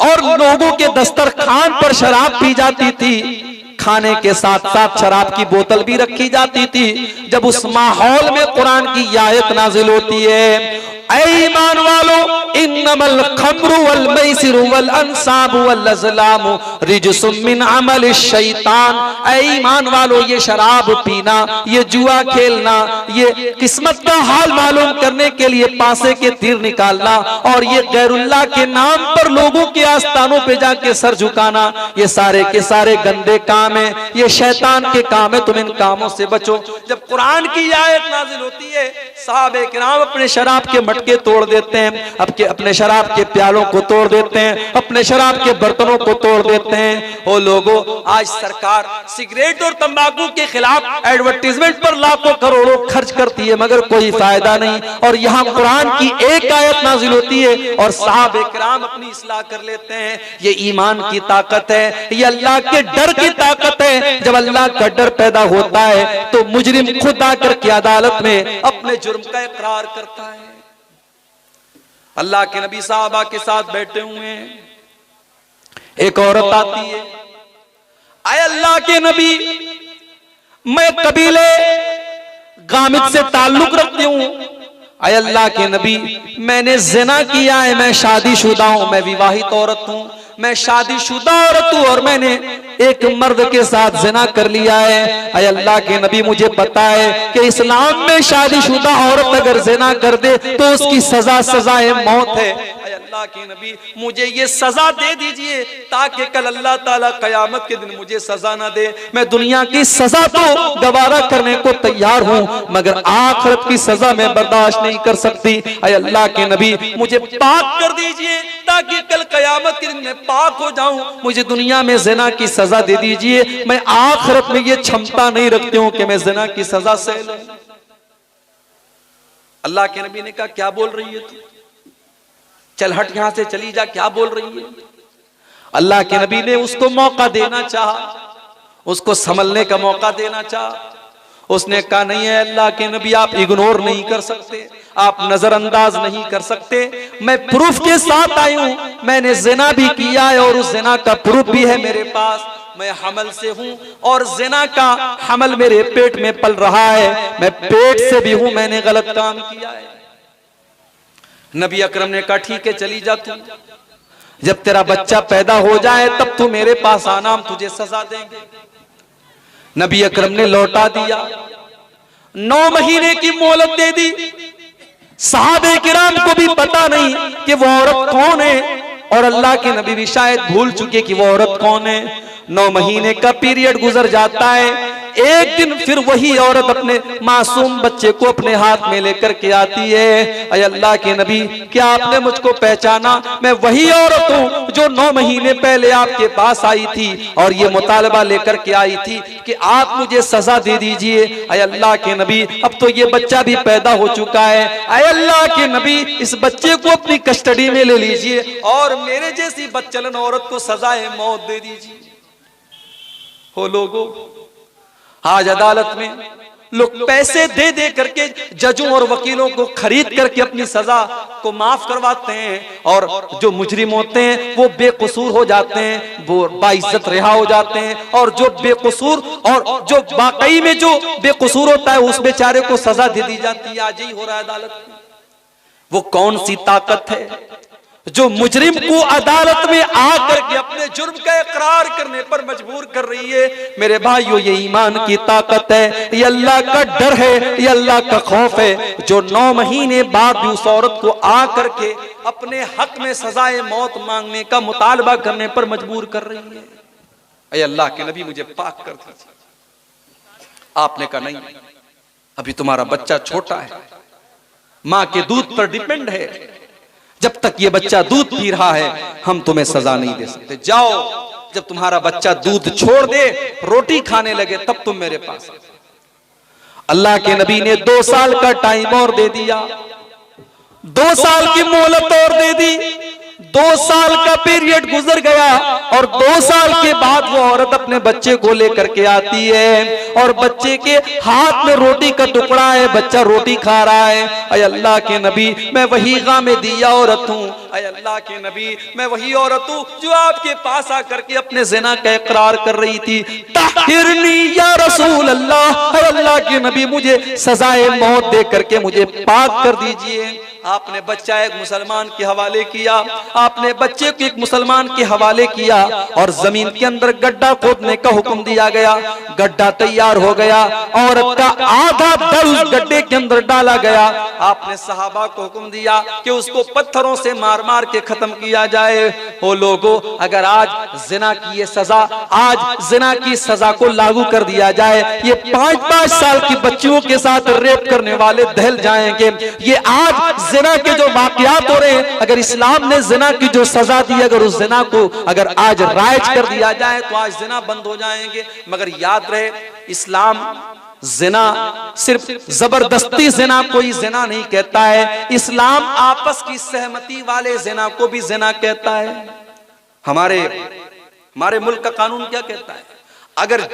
और लोगों के दस्तरखान पर शराब पी जाती थी, खाने के साथ साथ शराब की बोतल भी रखी जाती थी, जब उस माहौल में कुरान की आयत नाजिल होती है, ऐ ईमान वालों, इन्नमल खम्रु वल मैसिरु वल अंसाबु वल अज़लामु रिजसुम मिन अमल शैतान। ऐ ईमान वालों, ये शराब पीना, ये जुआ खेलना, ये किस्मत का हाल मालूम करने के लिए पासे के तीर निकालना, और ये गैरुल्लाह के नाम पर लोगों के आस्थानों पे जाके सर झुकाना, ये सारे के सारे गंदे काम है, ये शैतान के काम है, तुम इन कामों से बचो। जब कुरान की आयत नाजिल होती है, सहाबे किराम अपने शराब के मटके तोड़ देते हैं, अपने शराब के प्यालों को तोड़ देते हैं, अपने शराब के बर्तनों को तोड़ देते हैं। ओ लोगों, आज सरकार सिगरेट और तंबाकू के खिलाफ एडवर्टीजमेंट पर लाखों करोड़ों खर्च करती है, मगर कोई फायदा नहीं। और यहाँ कुरान की एक आयत नाजिल होती है और सहाबे किराम अपनी इस्लाह कर लेते हैं। ये ईमान की ताकत है, ये अल्लाह के डर की ताकत है। जब अल्लाह का डर पैदा होता है तो मुजरिम खुद आकर के अदालत में अपने जुर्म का इकरार करता है। अल्लाह के नबी साहबा के साथ बैठे हुए हैं, एक औरत आती है, आए अल्लाह के नबी, मैं कबीले गामिद से ताल्लुक रखती हूं। आए अल्लाह के नबी, मैंने ज़िना किया है, मैं शादीशुदा हूं, मैं विवाहित औरत हूं, मैं शादीशुदा औरत हूं और मैंने एक मर्द के साथ ज़िना कर लिया है। ऐ अल्लाह के नबी, मुझे पता है कि इस्लाम में शादीशुदा औरत अगर ज़िना कर दे तो उसकी सजाए मौत है। अल्लाह के नबी मुझे ये सजा दे दीजिए ताकि कल अल्लाह ताला कयामत के दिन मुझे सजा ना दे। मैं दुनिया की सजा तो गवारा करने को तैयार हूँ, मगर आखिरत की सजा मैं बर्दाश्त नहीं कर सकती। अय अल्लाह के नबी मुझे पाक कर दीजिए ताकि कल कयामत के दिन मैं पाक हो जाऊं। मुझे दुनिया में ज़िना की सजा दे दीजिए, मैं आखिरत में ये क्षमता नहीं रखती हूं कि मैं ज़िना की सजा सह लूं। अल्लाह के नबी ने कहा क्या बोल रही है तू, चल हट यहां से, चली जा, क्या बोल रही है। अल्लाह के नबी ने उसको मौका देना चाहा, उसको संभलने का मौका देना चाहा। उसने कहा नहीं है अल्लाह के नबी, आप इग्नोर नहीं कर सकते, आप नजरअंदाज नहीं कर सकते, मैं प्रूफ के साथ आई हूं, मैंने ज़िना भी किया है और उस ज़िना का प्रूफ भी है मेरे पास। मैं हमल से हूं और ज़िना का हमल मेरे पेट में पल रहा है, मैं पेट से भी हूं, मैंने गलत काम किया है। नबी अकरम ने कहा ठीक है चली जा तू, जब तेरा बच्चा पैदा हो जाए तब तू मेरे पास आना, हम तुझे सजा देंगे। नबी अकरम ने लौटा दिया, 9 महीने की मोहलत दे दी। सहाबे किराम को भी पता नहीं कि वो औरत कौन है, और अल्लाह के नबी भी शायद भूल चुके कि वो औरत कौन है। 9 महीने का पीरियड गुजर जाता है। एक दिन फिर वही औरत अपने मासूम बच्चे को अपने हाथ में लेकर के आती है। अय अल्लाह के नबी क्या आपने मुझको पहचाना, मैं वही औरत हूँ जो 9 महीने पहले आपके पास आई थी और ये मुतालबा लेकर के आई थी कि आप मुझे सजा दे दीजिए। अय अल्लाह के नबी अब तो ये बच्चा भी पैदा हो चुका है, अय अल्लाह के नबी इस बच्चे को अपनी कस्टडी में ले लीजिए और मेरे जैसी बदचलन औरत को सजाए मौत दे दीजिए। हो लोगों, आज अदालत में लोग पैसे दे दे करके जजों और वकीलों को खरीद करके अपनी सजा को माफ करवाते हैं, और जो मुजरिम होते हैं वो बेकसूर हो जाते हैं, वो बाइज्जत रिहा हो जाते हैं, और जो बेकसूर और जो वाकई में जो बेकसूर होता है उस बेचारे को सजा दे दी जाती है। आज ही हो रहा है अदालत में। वो कौन सी ताकत है जो मुजरिम को अदालत में आकर के अपने जुर्म का इकरार करने पर मजबूर कर रही है। मेरे भाइयों, ये ईमान की ताकत है, ये अल्लाह का डर है, ये अल्लाह का खौफ है, जो 9 महीने बाद भी उस औरत को आकर के अपने हक में सजाए मौत मांगने का मुतालबा करने पर मजबूर कर रही है। अय अल्लाह के नबी मुझे पाक कर दीजिए। आपने कहा नहीं, अभी तुम्हारा बच्चा छोटा है, मां के दूध पर डिपेंड है, जब तक ये बच्चा दूध पी रहा है हम तुम्हें सजा नहीं दे सकते। जाओ, जब तुम्हारा बच्चा दूध छोड़ दे, रोटी खाने लगे, तब तुम मेरे पास। अल्लाह के नबी ने 2 साल का टाइम और दे दिया, 2 साल की मोहलत और दे दी। 2 साल का पीरियड गुजर गया और 2 साल के बाद वो औरत अपने बच्चे को लेकर के आती है और बच्चे के हाथ में रोटी का टुकड़ा है, बच्चा रोटी खा रहा है। अय अल्लाह के नबी मैं वही गामे दिया औरत हूँ, अय अल्लाह के नबी मैं वही औरत हूँ जो आपके पास आकर के अपने ज़िना का इकरार कर रही थी। ताहिरनी या रसूल अल्लाह, अय अल्लाह के नबी मुझे सजाए मौत दे करके मुझे पाक कर दीजिए। आपने बच्चा एक मुसलमान के हवाले किया, आपने बच्चे को एक मुसलमान के हवाले किया और जमीन के अंदर गड्ढा खोदने का हुक्म दिया गया। गड्ढा तैयार हो गया, औरत का आधा दर उस गड्ढे के अंदर डाला गया। आपने सहाबा को हुक्म दिया कि उसको पत्थरों से मार मार के खत्म किया जाए। ओ लोगों, अगर आज जिना की ये सजा, आज जिना की सजा को लागू कर दिया जाए, ये 5-5 साल की बच्चियों के साथ रेप करने वाले दहल जाएंगे। ये आज जिना के जो वाकयात हो रहे हैं, अगर इस्लाम ने जिना की जो सजा दी, अगर उस जिना को अगर आज राइज कर दिया जाए तो आज जिना बंद हो जाएंगे। मगर याद रहे, इस्लाम जिना सिर्फ जबरदस्ती जिना कोई जिना नहीं कहता है, इस्लाम आपस की सहमति वाले जिना को भी जिना कहता है। हमारे मुल्क का कानून क्या कहता है? अगर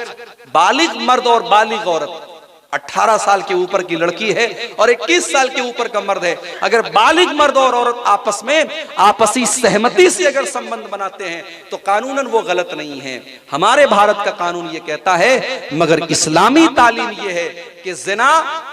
बालिग मर्द और बालिग औरत 18 साल के ऊपर की लड़की है और 21 साल के ऊपर का मर्द है, अगर बालिग मर्द और औरत आपस में आपसी सहमति से अगर संबंध बनाते हैं तो कानूनन वो गलत नहीं है। हमारे भारत का कानून ये कहता है, मगर इस्लामी तालीम ये है कि जिना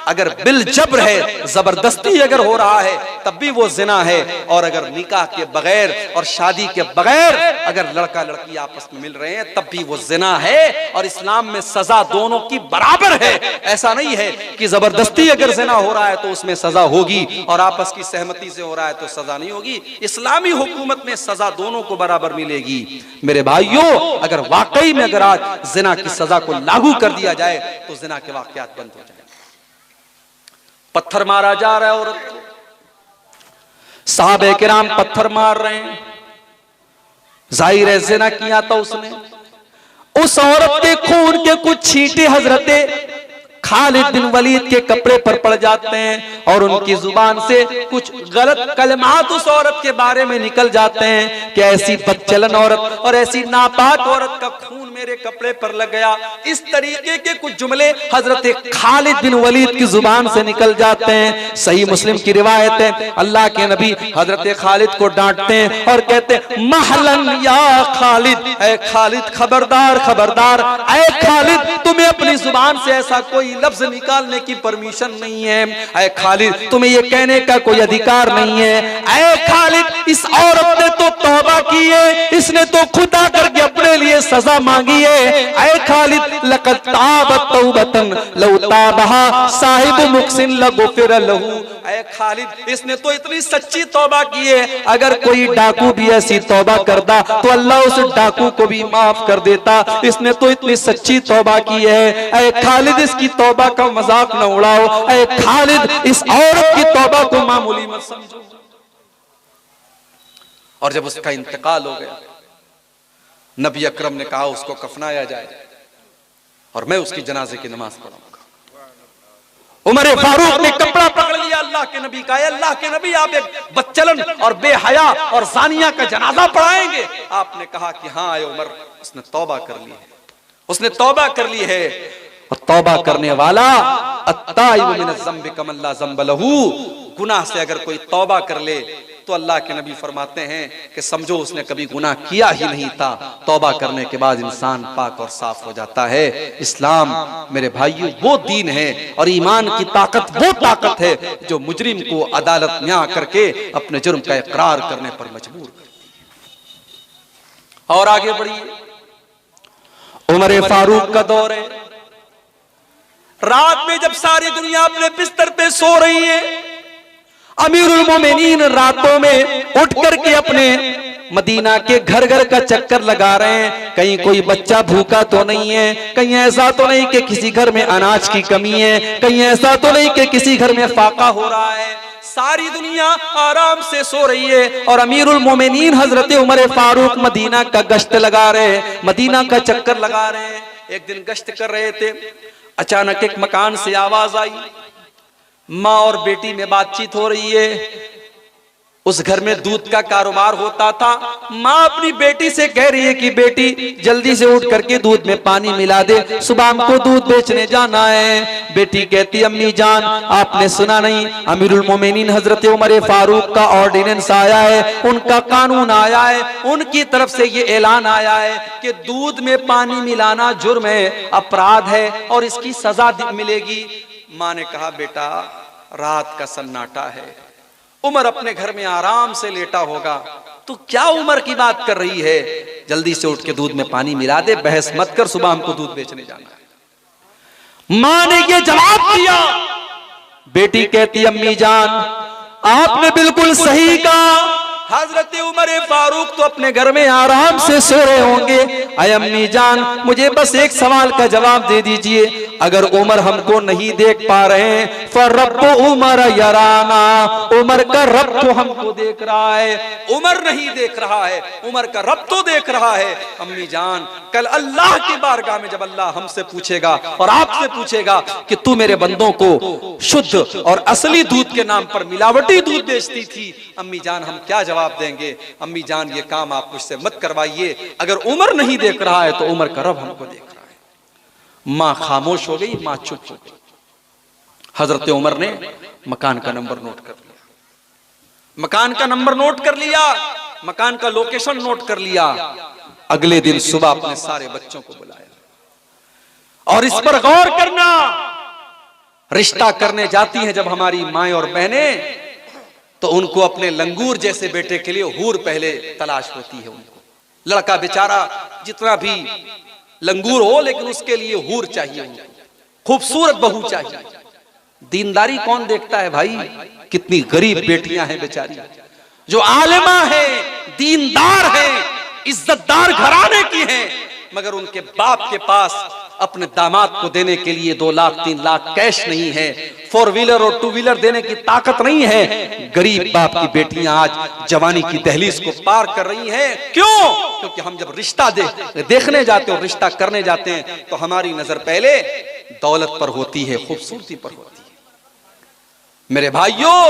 अगर बिल जबर है, जबरदस्ती अगर हो रहा है तब भी वो जिना है, और अगर निकाह के बगैर और शादी के बगैर अगर लड़का लड़की आपस में मिल रहे हैं तब भी वो जिना है, और इस्लाम में सजा दोनों की बराबर है। ऐसा ऐसा नहीं है कि जबरदस्ती अगर ज़िना हो रहा है तो उसमें सजा होगी और आपस की सहमति से हो रहा है तो सजा नहीं होगी। इस्लामी हुकूमत में सजा दोनों को बराबर मिलेगी। मेरे भाइयों, अगर वाकई में अगर आज ज़िना की सजा को लागू कर दिया जाए तो ज़िना के वाक़यात बंद हो जाए। पत्थर मारा जा रहा है औरत को, सहाबा-ए-किराम पत्थर मार रहे हैं, जाहिर है ज़िना किया था उसने। उस औरत के खून के कुछ छींटे हजरते खालिद बिन वलीद के कपड़े पर पड़ जाते हैं और उनकी जुबान से कुछ गलत कलमात उस औरत के बारे में निकल जाते हैं कि ऐसी बदचलन औरत और ऐसी नापाक औरत का खून मेरे कपड़े पर लग गया। इस तरीके के कुछ जुमले हजरत खालिद बिन वलीद की जुबान से निकल जाते हैं। सही मुस्लिम की रिवायत है, अल्लाह के नबी हजरत खालिद को डांटते हैं और कहते हैं, महलन या खालिद, ऐ खालिद खबरदार खबरदार, ऐ खालिद तुम्हें अपनी जुबान से ऐसा कोई लफ्ज निकालने की परमिशन नहीं है। ऐ खालिद तुम्हें ये कहने का कोई अधिकार नहीं है। ऐ खालिद इस औरत ने तो तौबा की है, इसने तो खुदा करके अपने लिए सजा मांगी है। ऐ खालिद लक़द ताबत तौबतन लौ ताबहा साहिब मुहसिन लगुफिर लहू। ऐ खालिद इसने तो इतनी सच्ची तौबा की है, अगर कोई डाकू भी ऐसी तौबा करता तो अल्लाह उस डाकू को भी माफ कर देता। इसने तो इतनी सच्ची तौबा की है। ऐ खालिद इसकी तौबा का मजाक न उड़ाओ। ऐ खालिद इस औरत की तौबा को मामूली मत समझो। और जब उसका इंतकाल हो गया, नबी अकरम ने कहा उसको कफनाया जाए और मैं उसकी जनाजे की नमाज पढ़ाऊंगा। उमर फारूक ने कपड़ा पकड़ लिया अल्लाह के नबी का, अल्लाह के नबी आप एक बदचलन और बेहया और जानिया का जनाजा पढ़ाएंगे? आपने कहा कि हाँ आए उमर, उसने तौबा कर ली है, उसने तौबा कर ली है। और तौबा करने वाला अत्ताइबु मिनज़ ज़ंबि कमन ला ज़ंब लहू, गुनाह से अगर कोई तौबा कर ले तो अल्लाह के नबी फरमाते हैं कि समझो उसने कभी गुनाह किया ही नहीं था। तौबा करने के बाद इंसान पाक और साफ हो जाता है। इस्लाम मेरे भाइयों वो दीन है और ईमान की ताकत वो ताकत है जो मुजरिम को अदालत में आकर के अपने जुर्म का इकरार करने पर मजबूर करती है। और आगे बढ़िए, उमर फारूक का दौर है। रात में जब सारी दुनिया अपने बिस्तर पे सो रही है, अमीरुल मोमिनीन रातों में उठ करके अपने मदीना के घर घर का चक्कर लगा रहे हैं। कहीं कोई बच्चा भूखा तो नहीं है, कहीं ऐसा तो नहीं कि किसी घर में अनाज की कमी है, कहीं ऐसा तो नहीं कि किसी घर में फाका हो रहा है। सारी दुनिया आराम से सो रही है और अमीरुल मोमिनीन हजरत उमर फारूक मदीना का गश्त लगा रहे हैं, मदीना का चक्कर लगा रहे हैं। एक दिन गश्त कर रहे थे, अचानक एक मकान से आवाज आई, माँ और बेटी में बातचीत हो रही है। उस घर में दूध का कारोबार होता था। माँ अपनी बेटी से कह रही है कि बेटी जल्दी से उठ करके दूध में पानी मिला दे, सुबह हमको दूध बेचने जाना है। बेटी कहती अम्मी जान आपने सुना नहीं, अमीरुल मोमिनीन हजरत उमर फारूक का ऑर्डिनेंस आया है, उनका कानून आया है, उनकी तरफ से ये ऐलान आया है कि दूध में पानी मिलाना जुर्म है, अपराध है और इसकी सजा मिलेगी। माँ ने कहा बेटा रात का सन्नाटा है, उमर अपने घर में आराम से लेटा होगा, तो क्या उमर की बात कर रही है, जल्दी से उठ के दूध में पानी मिला दे, बहस मत कर, सुबह हमको दूध बेचने जाना है। मां ने ये जवाब दिया। बेटी कहती अम्मी जान आपने बिल्कुल सही कहा, हजरत उमर फारूक तो अपने घर में आराम से सो रहे होंगे। अय अम्मी जान मुझे बस एक सवाल का जवाब दे दीजिए, अगर उमर हमको नहीं देख पा रहे हैं फरब्बु उमर यराना, उमर का रब तो हमको देख रहा है, उमर नहीं देख रहा है, उमर का रब तो देख रहा है। अम्मी जान कल अल्लाह की बारगाह में जब अल्लाह हमसे पूछेगा और आपसे पूछेगा कि तू मेरे बंदों को शुद्ध और असली दूध के नाम पर मिलावटी दूध बेचती थी, अम्मी जान हम क्या जवाब देंगे? अम्मी जान ये काम आप मुझसे मत करवाइए, अगर उमर नहीं देख रहा है तो उमर का रब हमको देख रहा है। मां खामोश हो गई, मां चुप हो गई। हजरत उमर ने मकान का नंबर नोट कर लिया, मकान का नंबर नोट कर लिया, मकान का लोकेशन नोट कर लिया। अगले दिन सुबह अपने सारे बच्चों को बुलाया और इस पर गौर करना, रिश्ता करने जाती हैं जब हमारी माएं और बहनें तो उनको अपने लंगूर जैसे बेटे के लिए हूर पहले तलाश होती है। उनको लड़का बेचारा जितना भी लंगूर हो लेकिन उसके लिए हूर चाहिए उनको। खूबसूरत बहू चाहिए। दीनदारी कौन देखता है भाई? कितनी गरीब बेटियां हैं बेचारी, जो आलिमा है, दीनदार है, इज्जतदार घराने की हैं, मगर उनके बाप के पास अपने दामाद को देने के लिए 2 लाख 3 लाख कैश नहीं है, 4 व्हीलर और 2 व्हीलर देने की ताकत नहीं है। गरीब बाप की बेटियां आज जवानी की दहलीज को पार कर रही हैं। क्यों? क्योंकि हम जब रिश्ता देखने जाते हैं और रिश्ता करने जाते हैं तो हमारी नजर पहले दौलत पर होती है, खूबसूरती पर होती है। मेरे भाइयों,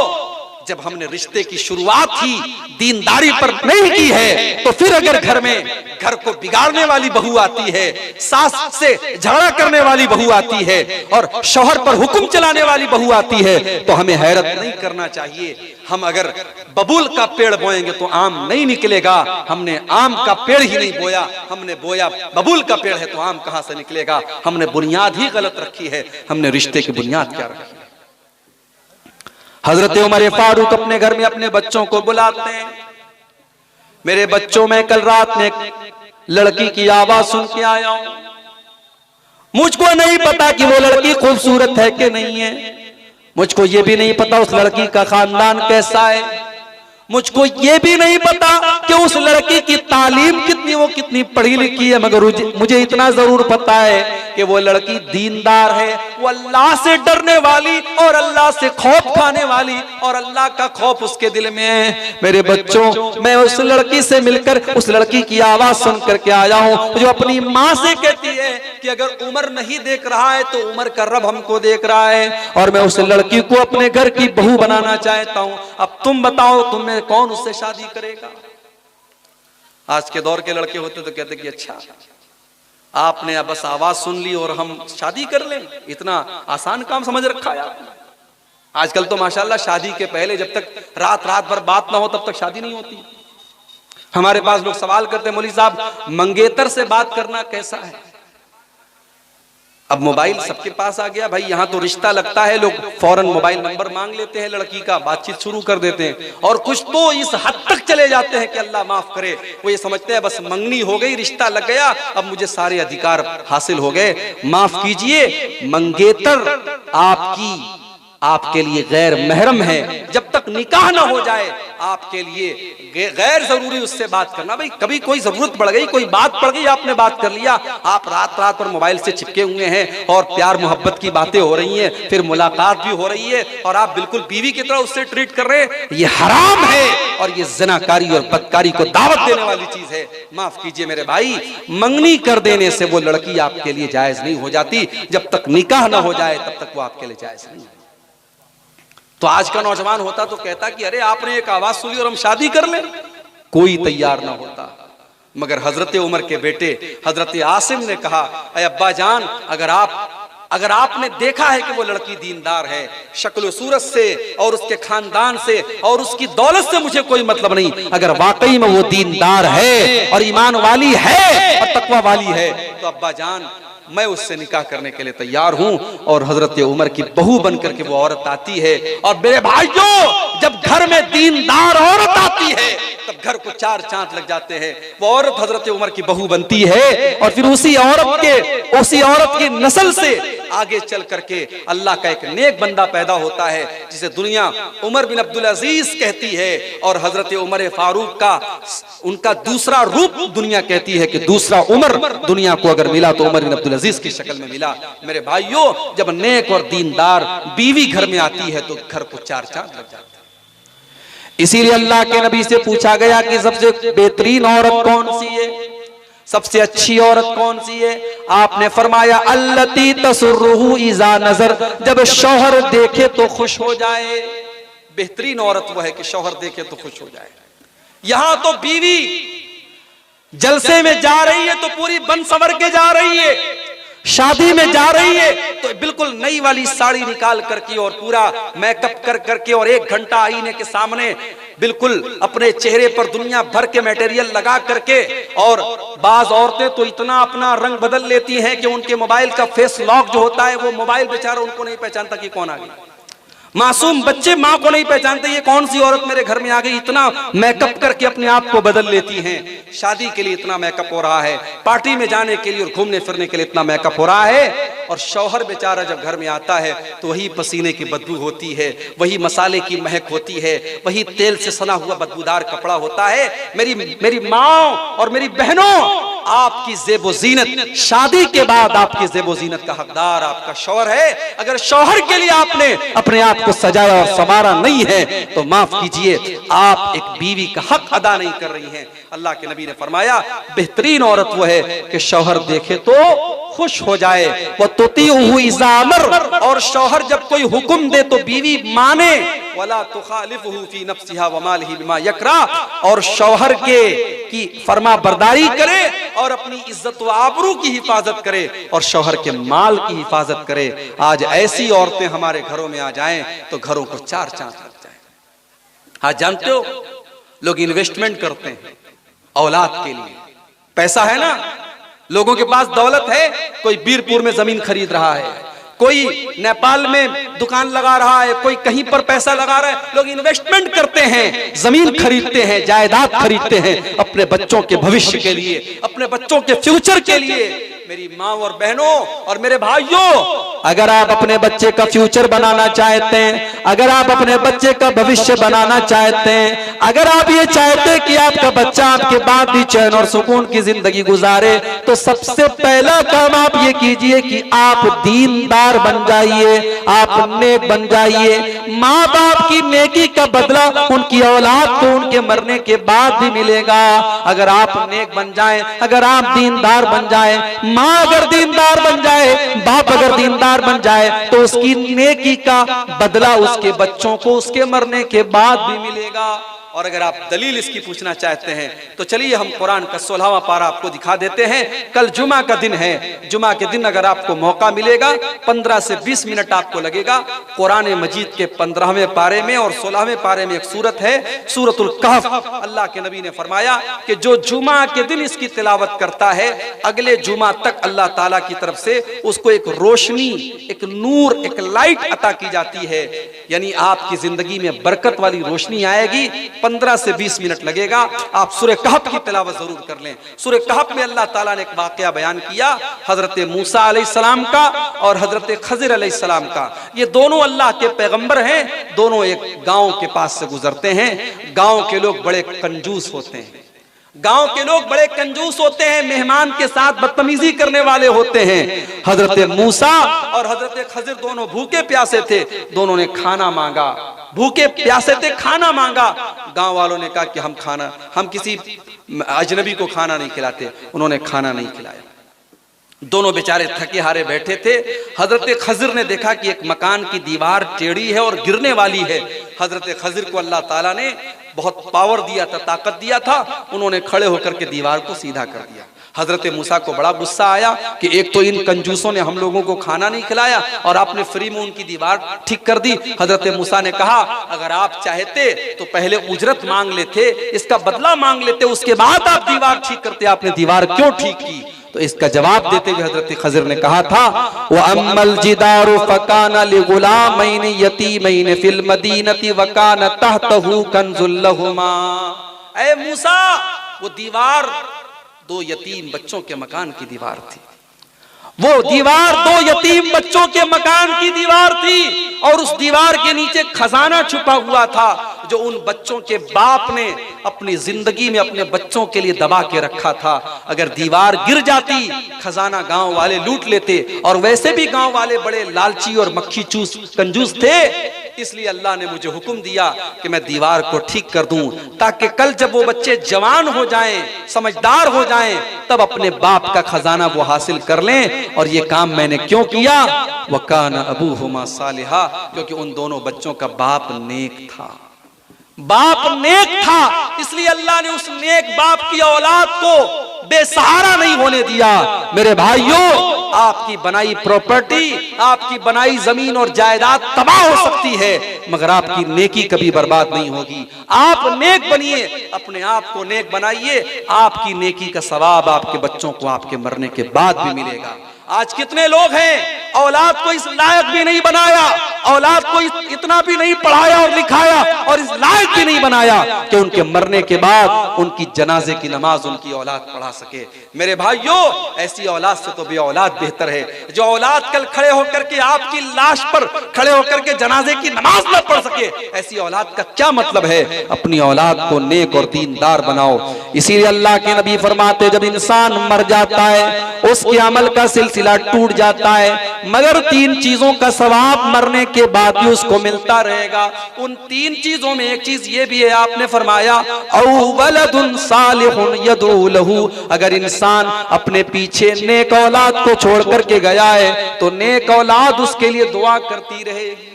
जब हमने रिश्ते की शुरुआत ही दीनदारी पर नहीं की है तो फिर अगर घर में घर को बिगाड़ने वाली बहू आती है, सास से झगड़ा करने वाली बहू आती है और शौहर पर हुक्म चलाने वाली बहू आती है तो हमें हैरत नहीं करना चाहिए। हम अगर बबूल का पेड़ बोएंगे तो आम नहीं निकलेगा। हमने आम का पेड़ ही नहीं बोया, हमने बोया बबूल का पेड़ है तो आम कहां से निकलेगा? हमने बुनियाद ही गलत रखी है। हमने रिश्ते की बुनियाद क्या रखी है? हजरत उमर फारूक अपने घर में अपने बच्चों को बुलाते हैं। मेरे बच्चों, मैं कल रात में लड़की की आवाज सुन के आया हूं। मुझको नहीं पता कि वो लड़की खूबसूरत है कि नहीं है, मुझको ये भी नहीं पता उस लड़की का खानदान कैसा है, मुझको ये भी नहीं पता कि उस लड़की की तालीम कितनी, वो कितनी पढ़ी लिखी है, मगर मुझे इतना जरूर पता है कि वो लड़की दीनदार है, वो अल्लाह से डरने वाली और अल्लाह से खौफ खाने वाली और अल्लाह का खौफ उसके दिल में है। मेरे बच्चों, मैं उस लड़की से मिलकर उस लड़की की आवाज सुन करके आया हूं जो अपनी माँ से कहती है कि अगर उमर नहीं देख रहा है तो उमर का रब हमको देख रहा है और मैं उस लड़की को अपने घर की बहू बनाना चाहता हूं। अब तुम बताओ, तुम्हें कौन उससे शादी करेगा? आज के दौर के लड़के होते तो कहते कि अच्छा, आपने बस आवाज सुन ली और हम शादी कर लें, इतना आसान काम समझ रखा है आपने। आजकल तो माशाल्लाह शादी के पहले जब तक रात भर बात ना हो तब तक शादी नहीं होती। हमारे पास लोग सवाल करते हैं, मौलवी साहब मंगेतर से बात करना कैसा है? अब मोबाइल सबके पास आ गया भाई, यहाँ तो रिश्ता लगता है, लोग फौरन मोबाइल नंबर मांग लेते हैं लड़की का, बातचीत शुरू कर देते हैं और कुछ तो इस हद तक चले जाते हैं कि अल्लाह माफ करे, वो ये समझते हैं बस मंगनी हो गई, रिश्ता लग गया, अब मुझे सारे अधिकार हासिल हो गए। माफ कीजिए, मंगेतर आपके लिए गैर महरम है। जब तक निकाह ना हो जाए आपके लिए गैर जरूरी उससे बात करना। भाई कभी कोई जरूरत पड़ गई, कोई बात पड़ गई, आपने बात कर लिया, आप रात पर मोबाइल से चिपके हुए हैं और प्यार मोहब्बत की बातें हो रही हैं, फिर मुलाकात भी हो रही है और आप बिल्कुल बीवी की तरह उससे ट्रीट कर रहे हैं, ये हराम है और ये ज़िनाकारी और बदकारी को दावत देने वाली चीज है। माफ कीजिए मेरे भाई, मंगनी कर देने से वो लड़की आपके लिए जायज नहीं हो जाती। जब तक निकाह ना हो जाए तब तक वो आपके लिए जायज नहीं है। तो आज का नौजवान होता तो कहता कि अरे आपने एक आवाज सुनी और हम शादी कर लें, कोई तैयार ना होता। मगर हजरत उमर के बेटे हजरत आसिम ने कहा, अरे अब्बा जान, अगर आपने देखा है कि वो लड़की दीनदार है, शक्ल सूरत से और उसके खानदान से और उसकी दौलत से मुझे कोई मतलब नहीं, अगर वाकई में वो दीनदार है और ईमान वाली है और तकवा वाली है तो अब्बा जान मैं उससे निकाह करने के लिए तैयार हूं। और हजरत उमर की बहू बनकर के वो औरत आती है। और मेरे भाइयों, जब घर में दीनदार औरत आती है तब घर को 4 चांद लग जाते हैं। वो औरत हजरत उमर की बहू बनती है और फिर उसी औरत की नस्ल से आगे चल करके अल्लाह का एक नेक बंदा पैदा होता है जिसे दुनिया उमर बिन अब्दुल अजीज कहती है। और हजरत उमर फारूक का उनका दूसरा रूप दुनिया कहती है कि दूसरा उमर दुनिया को अगर मिला तो उमर बिन अब्दुल अजीज की शक्ल में मिला। मेरे भाइयों, जब नेक और दीनदार बीवी घर में आती है तो घर को 4 चांद लग जाते हैं। इसीलिए अल्लाह के नबी से पूछा गया कि सबसे बेहतरीन औरत कौन सी है, सबसे अच्छी औरत कौन सी है? आपने फरमाया अल्लती तसुर्रुहु इज़ा नजर, जब शौहर देखे तो खुश हो जाए। बेहतरीन औरत वो है कि शौहर देखे तो खुश हो जाए। यहां तो बीवी जलसे में जा रही है तो पूरी बन सवर के जा रही है, शादी में जा रही है तो बिल्कुल नई वाली साड़ी निकाल करके और पूरा मेकअप कर करके और 1 घंटा आईने के सामने बिल्कुल अपने चेहरे पर दुनिया भर के मटेरियल लगा करके। और बाज औरतें तो इतना अपना रंग बदल लेती हैं कि उनके मोबाइल का फेस लॉक जो होता है वो मोबाइल बेचारा उनको नहीं पहचानता कि कौन आ गई। मासूम बच्चे माँ को नहीं पहचानते, ये कौन सी औरत मेरे घर में आ गई, इतना मेकअप करके अपने आप को बदल लेती हैं। शादी के लिए इतना मेकअप हो रहा है, पार्टी में जाने के लिए और घूमने फिरने के लिए इतना मेकअप हो रहा है, और शौहर बेचारा जब घर में आता है तो वही पसीने की बदबू होती है, वही मसाले की महक होती है, वही तेल से सना हुआ बदबूदार कपड़ा होता है। मेरी माँ और मेरी बहनों, आपकी ज़ेबो ज़ीनत, शादी के बाद आपकी ज़ेबो ज़ीनत का हकदार आपका शौहर है। अगर शौहर के लिए आपने अपने आप को सजाया और संवारा नहीं है तो माफ कीजिए, आप एक बीवी का हक अदा नहीं कर रही हैं। अल्लाह के नबी ने फरमाया, बेहतरीन औरत वो है कि शौहर देखे तो खुश हो जाए, वो तुतीउहु इज़ा अमर, और शौहर जब कोई हुक्म दे तो बीवी माने, वला तुखालिफुहु फी नफ्सिहा व मालिही बिमा यकरा, और शौहर की फरमा बरदारी करे और अपनी इज्जत व आबरू की हिफाजत करे और शौहर के माल की हिफाजत करे। आज ऐसी औरतें हमारे घरों में आ जाएं तो घरों को चार चांद लग जाए। आज जानते हो, लोग इन्वेस्टमेंट करते हैं औलाद के लिए, पैसा है ना, लोगों के पास दौलत है, कोई बीरपुर में जमीन खरीद रहा है, कोई नेपाल में दुकान लगा रहा है, कोई कहीं पर पैसा लगा रहा है। लोग इन्वेस्टमेंट करते हैं, जमीन खरीदते हैं, जायदाद खरीदते हैं अपने बच्चों के भविष्य के लिए, अपने बच्चों के फ्यूचर के लिए। मेरी माँ और बहनों और मेरे भाइयों, अगर आप अपने बच्चे का फ्यूचर बनाना चाहते हैं, अगर आप अपने बच्चे का भविष्य बनाना चाहते हैं, अगर आप ये चाहते हैं कि आपका बच्चा आपके बाद भी चैन और सुकून की जिंदगी गुजारे, तो सबसे पहला काम आप ये कीजिए कि आप दीनदार बन जाइए, आप नेक बन जाइए। माँ बाप की नेकी का बदला उनकी औलाद को उनके मरने के बाद भी मिलेगा। अगर आप नेक बन जाएं, अगर आप दीनदार बन जाएं, माँ अगर दीनदार बन जाए, बाप अगर दीनदार बन जाए, तो उसकी नेकी का बदला उसके बच्चों को उसके मरने के बाद भी मिलेगा। और अगर आप दलील इसकी पूछना चाहते हैं तो चलिए हम कुरान का 16वां पारा आपको दिखा देते हैं। कल जुमा का दिन है, जुमा के दिन अगर आपको मौका मिलेगा 15 से 20 मिनट आपको लगेगा, कुरान मजीद के 15वें पारे में और 16वें पारे में एक सूरत है, सूरतुल कहफ। अल्लाह के नबी ने फरमाया कि जो जुमा के दिन इसकी तिलावत करता है, अगले जुमा तक अल्लाह ताला की तरफ से उसको एक रोशनी, एक नूर, एक लाइट अता की जाती है, यानी आपकी जिंदगी में बरकत वाली रोशनी आएगी। 15 से 20 मिनट लगेगा, आप सूरह कहफ की तिलावत जरूर कर लें। सूरह कहफ में अल्लाह ताला ने एक वाकया बयान किया, हजरत मूसा अलैहिस्सलाम का और हजरत खज़िर अलैहिस्सलाम का। ये दोनों अल्लाह के पैगंबर हैं, दोनों एक गांव के पास से गुजरते हैं। गांव के लोग बड़े कंजूस होते हैं, गांव के लोग बड़े कंजूस होते हैं, मेहमान के साथ बदतमीजी करने वाले होते हैं। हजरत मूसा और हजरत खज़िर दोनों भूखे प्यासे थे, दोनों ने खाना मांगा, भूखे प्यासे थे, खाना मांगा। गांव वालों ने कहा कि हम किसी अजनबी को खाना नहीं खिलाते, उन्होंने खाना नहीं खिलाया। दोनों बेचारे थके हारे बैठे थे। हजरत खज़िर ने देखा कि एक मकान की दीवार टेढ़ी है और गिरने वाली है। हजरत खज़िर को अल्लाह ताला ने बहुत पावर दिया था, ताकत दिया था, उन्होंने खड़े होकर के दीवार को सीधा कर दिया। हजरत मूसा को बड़ा गुस्सा आया कि एक तो इन कंजूसों ने हम लोगों को खाना नहीं खिलाया और आपने फ्री में उनकी दीवार ठीक कर दी। हजरत मूसा ने कहा, अगर आप चाहते तो पहले उजरत मांग लेते, इसका बदला मांग लेते, उसके बाद आप दीवार ठीक करते, आपने दीवार क्यों ठीक की? तो इसका जवाब देते हुए हजरत खज़िर ने कहा था, व अम्मल जिदारु फकाना लिगुलामैन यतीमैन फिल मदीनति व कान तहतहु कंजुल लहुमा। ऐ मूसा, वो दीवार 2 यतीम बच्चों के मकान की दीवार थी, वो दीवार 2 यतीम बच्चों के मकान की दीवार थी, और उस दीवार के नीचे खजाना छुपा हुआ था जो उन बच्चों के बाप ने अपनी जिंदगी में अपने बच्चों के लिए दबा के रखा था। अगर दीवार गिर जाती, खजाना गांव वाले लूट लेते, और वैसे भी गांव वाले बड़े लालची और मक्खी चूस कंजूस थे, इसलिए अल्लाह ने मुझे हुक्म दिया कि मैं दीवार को ठीक कर दूं, ताकि कल जब वो बच्चे जवान हो जाएं, समझदार हो जाएं, तब अपने बाप का खजाना वो हासिल कर लें। और ये काम मैंने क्यों किया? वकाना अबूहुमा सालिहा, क्योंकि उन दोनों बच्चों का बाप नेक था, बाप नेक था, इसलिए अल्लाह ने उस नेक बाप की औलाद को बेसहारा नहीं होने दिया। मेरे भाइयों, आपकी बनाई प्रॉपर्टी, आपकी बनाई जमीन और जायदाद तबाह हो सकती है, मगर आपकी नेकी कभी बर्बाद नहीं होगी। आप नेक बनिए, अपने आप को नेक बनाइए, आपकी नेकी का सवाब आपके बच्चों को आपके मरने के बाद भी मिलेगा। आज कितने लोग हैं औलाद को इस लायक भी नहीं बनाया, औलाद को इतना भी नहीं पढ़ाया और लिखाया और इस लायक भी नहीं बनाया कि उनके मरने के बाद उनकी जनाजे की नमाज उनकी औलाद पढ़ा सके। मेरे भाइयों, ऐसी औलाद से तो बे औलाद बेहतर है। जो औलाद कल खड़े होकर के आपकी लाश पर खड़े होकर के जनाजे की नमाज न पढ़ सके, ऐसी औलाद का क्या मतलब है। अपनी औलाद को नेक और दीनदार बनाओ। इसीलिए अल्लाह के नबी फरमाते, जब इंसान मर जाता है उसके अमल का सिलसिला टूट जाता है, मगर 3 चीजों का सवाब मरने के बाद भी उसको मिलता रहेगा। उन 3 चीजों में एक चीज ये भी है, आपने फरमाया औ वलदुन सालिहुन यदऊ लहू, अगर इंसान अपने पीछे नेक औलाद को छोड़ करके गया है तो नेक औलाद उसके लिए दुआ करती रहेगी।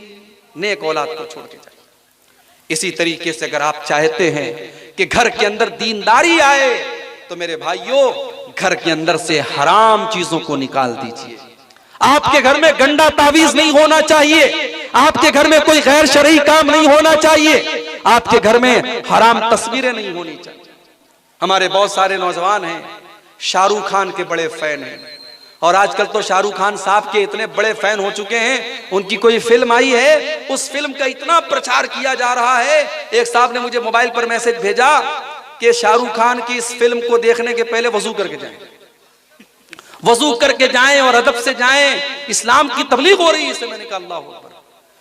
नेक औलाद को छोड़ के जाए। इसी तरीके से अगर आप चाहते हैं कि घर के अंदर दीनदारी आए तो मेरे भाइयों, घर के अंदर से हराम चीजों को निकाल दीजिए। आपके घर में गंदा तावीज नहीं होना चाहिए, आपके घर में कोई गैर शरई काम नहीं होना चाहिए, आपके घर में हराम तस्वीरें नहीं होनी चाहिए। हमारे बहुत सारे नौजवान हैं शाहरुख खान के बड़े फैन हैं, और आजकल तो शाहरुख खान साहब के इतने बड़े फैन हो चुके हैं, उनकी कोई फिल्म आई है, उस फिल्म का इतना प्रचार किया जा रहा है। एक साहब ने मुझे मोबाइल पर मैसेज भेजा कि शाहरुख खान की इस फिल्म को देखने के पहले वजू करके जाएं, वजू करके जाएं और अदब से जाएं, इस्लाम की तबलीग हो रही है इससे। मैंने कहा अल्लाह अकबर।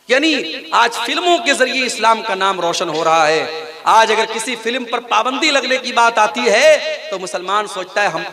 यानी आज फिल्मों के जरिए इस्लाम का नाम रोशन हो रहा है। आज अगर किसी फिल्म पर पाबंदी लगने की बात आती है तो मुसलमान सोचता है हम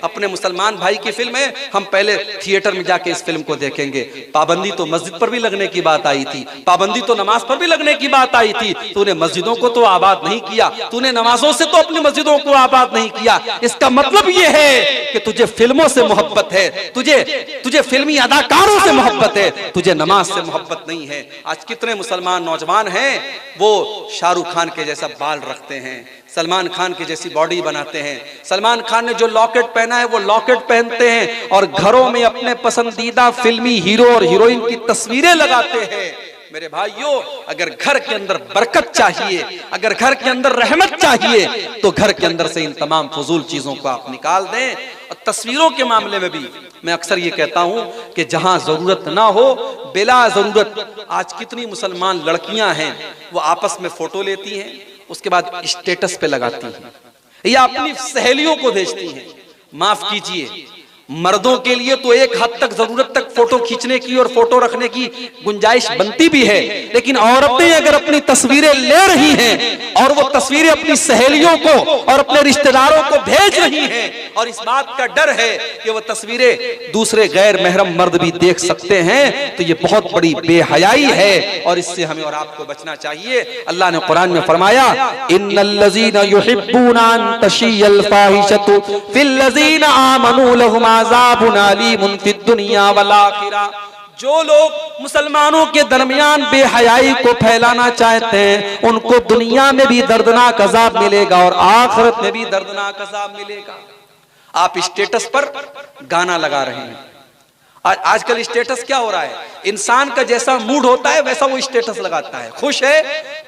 अपने मुसलमान भाई की फिल्म है, हम पहले थिएटर में जाके इस फिल्म को देखेंगे। पाबंदी तो मस्जिद पर भी लगने की बात आई थी, पाबंदी तो नमाज पर भी लगने की बात आई थी। तूने मस्जिदों को तो आबाद नहीं किया, तूने नमाजों से तो अपनी मस्जिदों को आबाद नहीं किया। इसका मतलब ये है कि तुझे फिल्मों से मोहब्बत है, तुझे फिल्मी अदाकारों से मोहब्बत है, तुझे नमाज से मोहब्बत नहीं है। आज कितने मुसलमान नौजवान हैं वो शाहरुख खान के जैसा बाल रखते हैं, सलमान खान की जैसी बॉडी बनाते हैं। सलमान खान ने जो लॉकेट पहना है वो लॉकेट पहनते हैं और घरों में अपने पसंदीदा फिल्मी हीरो और हीरोइन की तस्वीरें लगाते हैं। मेरे भाइयों, अगर घर के अंदर बरकत चाहिए, अगर घर के अंदर रहमत चाहिए तो घर के अंदर से इन तमाम फजूल चीजों को आप निकाल दें। और तस्वीरों के मामले में भी मैं अक्सर ये कहता हूं कि जहां जरूरत ना हो बिला जरूरत, आज कितनी मुसलमान लड़कियां हैं वो आपस में फोटो लेती हैं, उसके बाद स्टेटस पे लगाती हैं या अपनी सहेलियों को भेजती हैं। माफ कीजिए, मर्दों के लिए तो एक हद तक जरूरत तक फोटो खींचने की और फोटो रखने की गुंजाइश बनती भी है, लेकिन औरतें अगर अपनी तस्वीरें ले रही हैं और वो तस्वीरें अपनी सहेलियों को और अपने रिश्तेदारों को भेज रही हैं और इस बात का डर है कि वो तस्वीरें दूसरे गैर महरम मर्द भी देख सकते हैं, तो ये बहुत बड़ी बेहयाई है और इससे हमें और आपको बचना चाहिए। अल्लाह ने कुरान में फरमाया, इन्नल्लज़ीना युहिब्बूना अन तशिय्यल फाहिशतु फिल्लज़ीना आमनू लहुम अज़ाबुन अलीमुन फिद दुनिया वल आखिरा। जो लोग मुसलमानों के दरमियान बेहयाई को फैलाना चाहते हैं उनको दुनिया में भी दर्दनाक अज़ाब मिलेगा और आखिरत में भी दर्दनाक अज़ाब मिलेगा। आप स्टेटस पर गाना लगा रहे हैं। आजकल स्टेटस क्या हो रहा है, इंसान का जैसा मूड होता है वैसा वो स्टेटस लगाता है। खुश है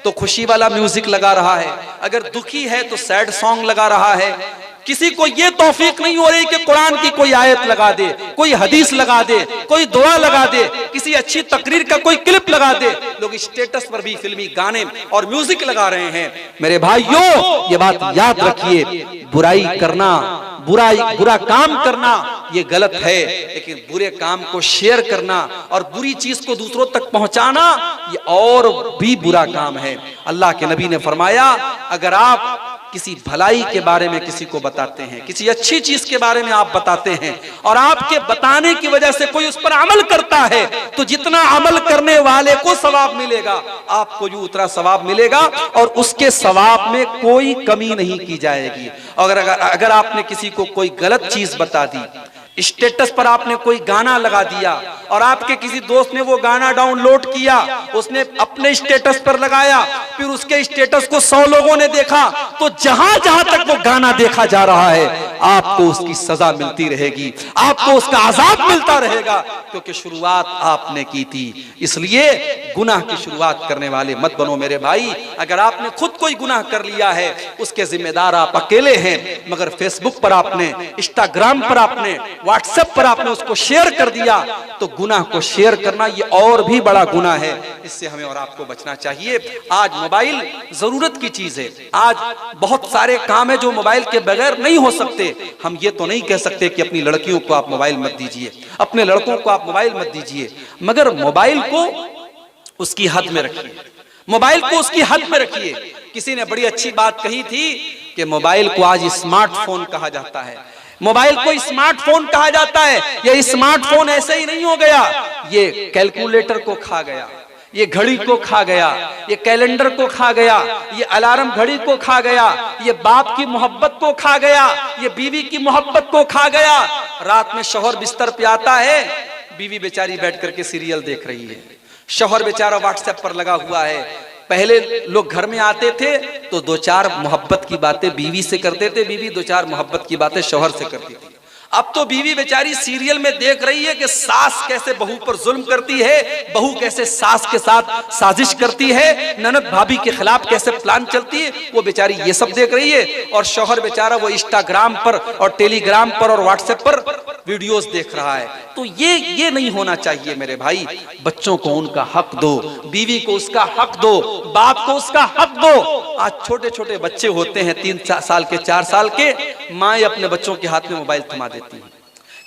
तो खुशी वाला म्यूजिक लगा रहा है, अगर दुखी है तो सैड सॉन्ग लगा रहा है। किसी को ये तौफीक नहीं हो रही कि कुरान की कोई आयत लगा दे, कोई हदीस लगा दे, कोई दुआ लगा दे, किसी अच्छी तकरीर का कोई क्लिप लगा दे। लोग स्टेटस पर भी फिल्मी गाने और म्यूजिक लगा रहे हैं। मेरे भाइयों, ये बात याद रखिए, बुराई करना, बुरा काम करना ये गलत है, लेकिन बुरे काम को शेयर करना और बुरी चीज को दूसरों तक पहुंचाना ये और भी बुरा काम है। अल्लाह के नबी ने फरमाया, अगर आप किसी भलाई के बारे में किसी को बताते हैं, किसी अच्छी चीज के बारे में आप बताते हैं और आपके बताने की वजह से कोई उस पर अमल करता है, तो जितना अमल करने वाले को सवाब मिलेगा आपको भी उतना सवाब मिलेगा और उसके सवाब में कोई कमी नहीं की जाएगी। अगर आपने किसी को कोई गलत चीज बता दी, स्टेटस पर आपने कोई गाना लगा दिया और आपके किसी दोस्त ने वो गाना डाउनलोड किया, उसने अपने स्टेटस पर लगाया, फिर उसके स्टेटस को 100 लोगों ने देखा, तो जहां जहां तक वो गाना देखा जा रहा है आपको उसकी सजा मिलती रहेगी, आपको उसका अजाब मिलता रहेगा, क्योंकि शुरुआत आपने की थी। इसलिए गुनाह की शुरुआत करने वाले मत बनो मेरे भाई। अगर आपने खुद कोई गुनाह कर लिया है उसके जिम्मेदार आप अकेले हैं, मगर फेसबुक पर आपने, इंस्टाग्राम पर आपने, व्हाट्सएप पर आपने उसको शेयर कर दिया तो गुनाह को शेयर करना ये और भी बड़ा गुनाह है, इससे हमें और आपको बचना चाहिए। आज मोबाइल जरूरत की चीज है, आज बहुत सारे काम है जो मोबाइल के बगैर नहीं हो सकते। हम ये तो नहीं कह सकते कि अपनी लड़कियों को आप मोबाइल मत दीजिए, अपने लड़कों को आप मोबाइल मत दीजिए, मगर मोबाइल को उसकी हद में रखिए, मोबाइल को उसकी हद में रखिए। किसी ने बड़ी अच्छी बात कही थी कि मोबाइल को आज स्मार्टफोन कहा जाता है, मोबाइल को स्मार्टफोन कहा जाता है। ये स्मार्टफोन ऐसे ही नहीं हो गया, ये कैलकुलेटर को खा गया, ये घड़ी को खा गया, ये कैलेंडर को खा गया, ये अलार्म घड़ी को खा गया, ये बाप की मोहब्बत को खा गया, ये बीवी की मोहब्बत को खा गया। रात में शौहर बिस्तर पे आता है, बीवी बेचारी बैठ करके सीरियल देख रही है, शौहर बेचारा व्हाट्सएप पर लगा हुआ है। पहले लोग घर में आते थे तो दो चार मोहब्बत की बातें बीवी से करते थे, बीवी दो चार मोहब्बत की बातें शौहर से करती थी। अब तो बीवी बेचारी सीरियल में देख रही है कि सास कैसे बहू पर जुल्म करती है, बहू कैसे सास के साथ साजिश करती है, ननद भाभी के खिलाफ कैसे प्लान चलती है, वो बेचारी ये सब देख रही है। और शौहर बेचारा वो इंस्टाग्राम पर और टेलीग्राम पर और व्हाट्सएप पर वीडियोस देख रहा है। तो ये नहीं होना चाहिए मेरे भाई। बच्चों को उनका हक दो, बीवी को उसका हक दो, बाप को उसका हक दो। आज छोटे छोटे बच्चे होते हैं 3 साल के 4 साल के, माँ अपने बच्चों के हाथ में मोबाइल थमा देती है।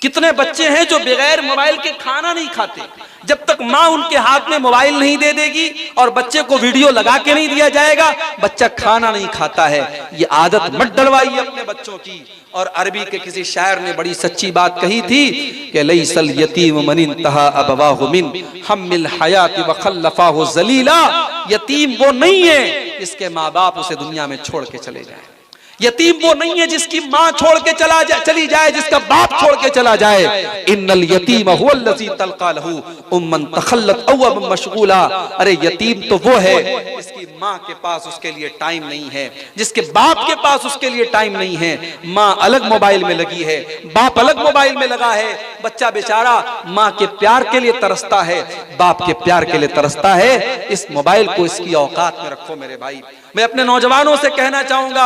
कितने बच्चे हैं जो बगैर मोबाइल के खाना नहीं खाते। जब तक माँ उनके हाथ में मोबाइल नहीं दे देगी और बच्चे को वीडियो लगा के नहीं दिया जाएगा, बच्चा खाना नहीं खाता है। ये आदत मत डलवाइए अपने बच्चों की। और अरबी के किसी शायर ने बड़ी सच्ची बात कही थी कि लैसल यतीम मन इंतहा अबवाहु मिन हम्मिल हयात व खल्लफाहु जलीला। यतीम वो नहीं है जिसके माँ बाप उसे दुनिया में छोड़ के चले जाए। यतीम वो नहीं है जिसकी माँ छोड़ के चली जाए, जिसका बाप छोड़ के चला जाए। इन्नल यतीम हुवल्लज़ी तल्क़ा लहू उम्मन तखल्लत अव अब मशगूला। अरे यतीम तो वो है जिसकी माँ के पास उसके लिए टाइम नहीं है, जिसके बाप के पास उसके लिए टाइम नहीं है। माँ अलग मोबाइल में लगी है, बाप अलग मोबाइल में लगा है। बच्चा बेचारा माँ के प्यार के लिए तरसता है, बाप के प्यार के लिए तरसता है। इस मोबाइल को इसकी औकात में रखो मेरे भाई। मैं अपने नौजवानों से कहना चाहूंगा,